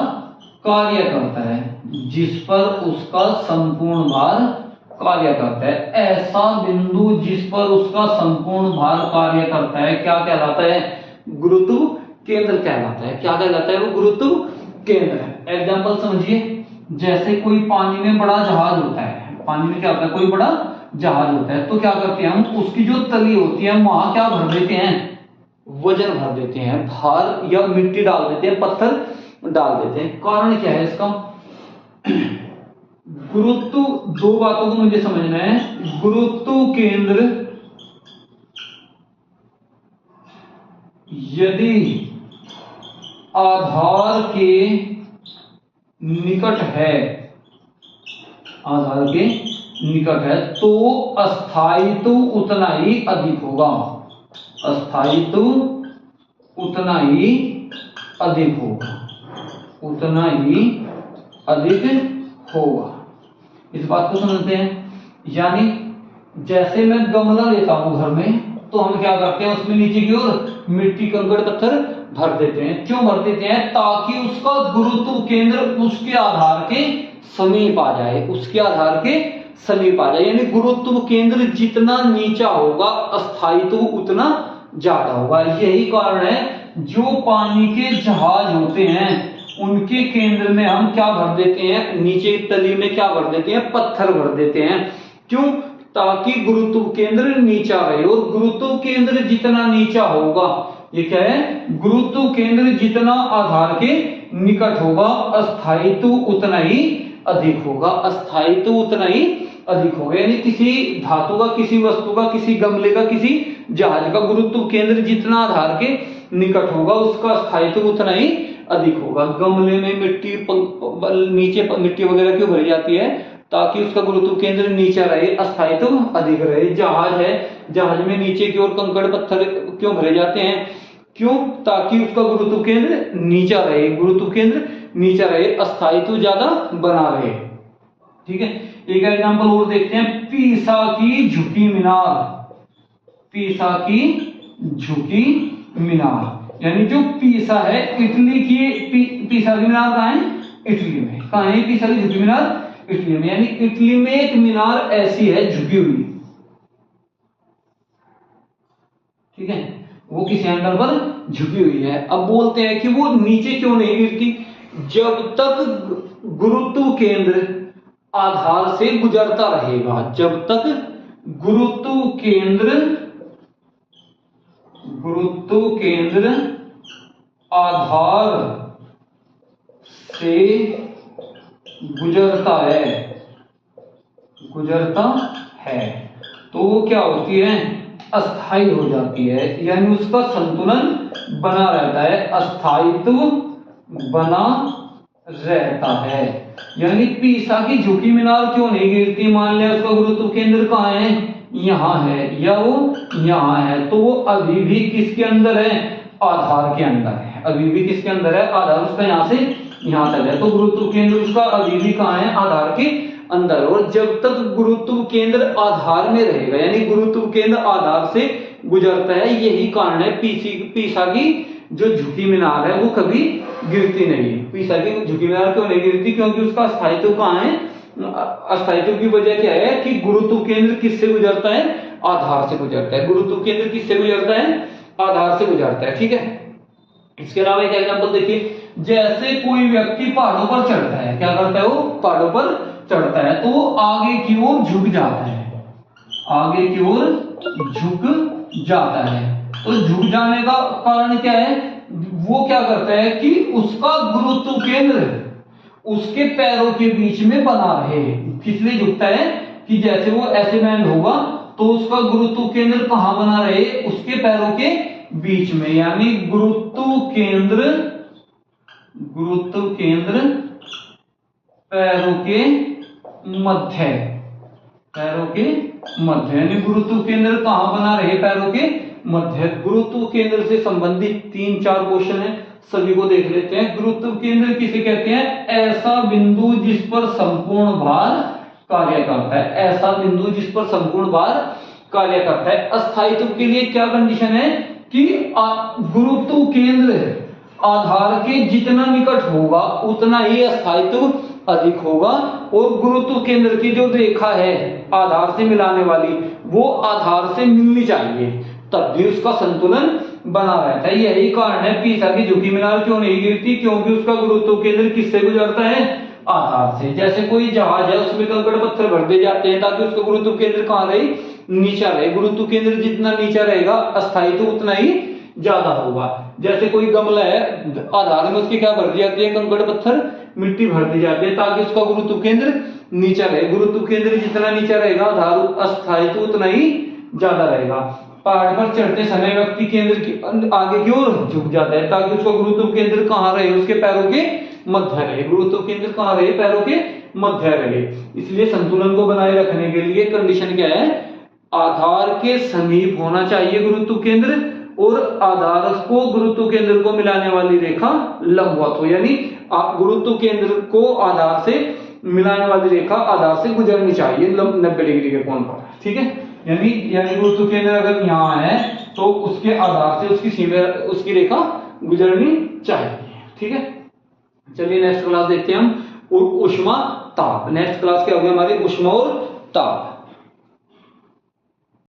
कार्य करता है, जिस पर उसका संपूर्ण भार कार्य करता है। ऐसा बिंदु जिस पर उसका संपूर्ण भार कार्य करता है क्या कहलाता है? गुरुत्व केंद्र कहलाता है। क्या कहलाता है? वो गुरुत्व केंद्र है। एग्जाम्पल समझिए, जैसे कोई पानी में बड़ा जहाज होता है। पानी में क्या होता है? कोई बड़ा जहाज होता है, तो क्या करते हैं हम? उसकी जो तली होती है वहां क्या भर देते हैं? वजन भर देते हैं, भार या मिट्टी डाल देते हैं, पत्थर डाल देते हैं। कारण क्या है इसका? गुरुत्व, दो बातों को मुझे समझना है। गुरुत्व केंद्र यदि आधार के निकट है, आधार के निकट है तो अस्थायित्व उतना ही अधिक होगा। अस्थायित्व उतना ही अधिक होगा, उतना ही अधिक होगा। इस बात को समझते हैं। यानी जैसे मैं गमला लेता हूं घर में, तो हम क्या करते हैं? उसमें नीचे की ओर मिट्टी कंकड़ पत्थर भर देते हैं। क्यों भर देते हैं? ताकि उसका गुरुत्व केंद्र उसके आधार के समीप आ जाए, उसके आधार के समीप आ जाए। यानी गुरुत्व केंद्र जितना नीचा होगा, अस्थायित्व उतना ज्यादा होगा। यही कारण है जो पानी के जहाज होते हैं उनके केंद्र में हम क्या भर देते हैं? नीचे तली में क्या भर देते हैं? पत्थर भर देते हैं। क्यों? ताकि गुरुत्व केंद्र नीचा रहे। और गुरुत्व केंद्र जितना नीचा होगा, ये क्या है? गुरुत्व केंद्र जितना आधार के निकट होगा, अस्थायित्व उतना ही अधिक होगा। अस्थायित्व उतना ही अधिक होगा। यानी किसी धातु का, किसी वस्तु का, किसी गमले का, किसी जहाज का गुरुत्व केंद्र जितना आधार के निकट होगा, उसका अस्थायित्व उतना ही अधिक होगा। गमले में मिट्टी नीचे मिट्टी वगैरह क्यों भरी जाती है? ताकि उसका गुरुत्व केंद्र नीचा रहे, अस्थायित्व अधिक रहे। जहाज है, जहाज में नीचे की ओर कंकड़ पत्थर क्यों भरे जाते हैं? क्यों? ताकि उसका गुरुत्व केंद्र नीचा रहे, गुरुत्व केंद्र नीचा रहे, अस्थायित्व ज्यादा बना रहे। ठीक है, एक एग्जांपल और देखते हैं। पीसा की झुकी मीनार। पीसा की झुकी मीनार, यानी जो पीसा है, इटली की पीसा की मीनार कहाँ है? इटली में। कहाँ है पीसा की झुकी मीनार? इटली में। यानी इटली में एक मीनार ऐसी है झुकी हुई। ठीक है, वो किसी एंगल पर झुकी हुई है। अब बोलते हैं कि वो नीचे क्यों नहीं गिरती? जब तक गुरुत्व केंद्र आधार से गुजरता रहेगा, जब तक गुरुत्व केंद्र आधार से गुजरता है तो वो क्या होती है? अस्थायी हो जाती है। यानी उसका संतुलन बना रहता है, अस्थायित्व बना रहता है। यानी पीसा की झुकी मीनार क्यों नहीं गिरती? मान लिया उसका गुरुत्व केंद्र कहाँ है? यहाँ है, या वो यहाँ है, तो वो अभी भी किसके अंदर है? आधार के अंदर है। अभी भी किसके अंदर है? आधार उसका यहाँ से यहाँ तक है, तो गुरुत्व केंद्र उसका अभी भी कहाँ है? आधार के अंदर। और जब तक गुरुत्व केंद्र आधार में रहेगा, यानी गुरुत्व केंद्र आधार से गुजरता है। यही कारण है पीसा की जो झुकी मीनार है वो कभी गिरती नहीं है। पीसा की झुकी मीनार क्यों नहीं गिरती? क्योंकि उसका अस्थायित्व कहाँ है? अस्थायित्व की वजह क्या है कि गुरुत्व केंद्र किससे गुजरता है? आधार से गुजरता है। गुरुत्व केंद्र किससे गुजरता है? आधार से गुजरता है। ठीक है। इसके अलावा एक एग्जांपल देखिए, जैसे कोई व्यक्ति पहाड़ों पर चढ़ता है, क्या करता है? वो पहाड़ों पर चढ़ता है तो वो आगे की ओर झुक जाता है, आगे की ओर झुक जाता है। तो झुक जाने का कारण क्या है? वो क्या करता है कि उसका गुरुत्व केंद्र उसके पैरों के बीच में बना रहे। किस लिए झुकता है? कि जैसे वो ऐसे बैंड होगा तो उसका गुरुत्व केंद्र कहां बना रहे? उसके पैरों के बीच में, यानी गुरुत्व केंद्र पैरों के मध्य, पैरों के मध्य, यानी गुरुत्व केंद्र कहां बना रहे? पैरों के मध्य। गुरुत्व केंद्र से संबंधित 3-4 क्वेश्चन है, सभी को देख लेते हैं। गुरुत्व केंद्र किसे कहते हैं? ऐसा बिंदु जिस पर संपूर्ण भार कार्य करता है, ऐसा बिंदु जिस पर संपूर्ण भार कार्य करता है। अस्थायित्व के लिए क्या कंडीशन है कि गुरुत्व केंद्र आधार के जितना निकट होगा उतना ही अस्थायित्व अधिक होगा, और गुरुत्व केंद्र की जो रेखा है आधार से मिलाने वाली वो आधार से मिलनी चाहिए, तब भी उसका संतुलन बना रहता है। यही कारण है पीसा की झुकी मीनार क्यों नहीं गिरती? क्योंकि उसका गुरुत्व केंद्र किससे गुजरता है? आधार से। जैसे कोई जहाज है उसमें कंकड़ पत्थर भर दिए जाते हैं ताकि उसका गुरुत्व केंद्र कहां रहे? नीचा रहे। गुरुत्व केंद्र जितना नीचा रहेगा अस्थायित्व उतना ही ज्यादा होगा। जैसे कोई गमला है, आधार में उसकी क्या भर दी जाती है? कंकड़ पत्थर, मिट्टी भर दी जाती है ताकि उसका गुरुत्व केंद्र नीचा रहे। गुरुत्व केंद्र जितना नीचा रहेगा आधार अस्थायित्व उतना ही ज्यादा रहेगा। पहाड़ पर चढ़ते समय व्यक्ति केंद्र की आगे की ओर झुक जाता है ताकि उसका गुरुत्व केंद्र कहां रहे? उसके पैरों के मध्य रहे। गुरुत्व केंद्र कहां रहे? पैरों के मध्य रहे। इसलिए संतुलन को बनाए रखने के लिए कंडीशन क्या है? आधार के समीप होना चाहिए गुरुत्व केंद्र, और आधार को गुरुत्व केंद्र को मिलाने वाली रेखा लंबवत हो, यानी गुरुत्व केंद्र को आधार से मिलाने वाली रेखा आधार से गुजरनी चाहिए 90 डिग्री के कोण पर। ठीक है, यानी गुरुत्व केंद्र अगर यहाँ है तो उसके आधार से उसकी सीमा, उसकी रेखा गुजरनी चाहिए। ठीक है, चलिए नेक्स्ट क्लास देखते हैं हम। ऊष्मा ताप। नेक्स्ट क्लास क्या होगी हमारी? ऊष्मा और ताप।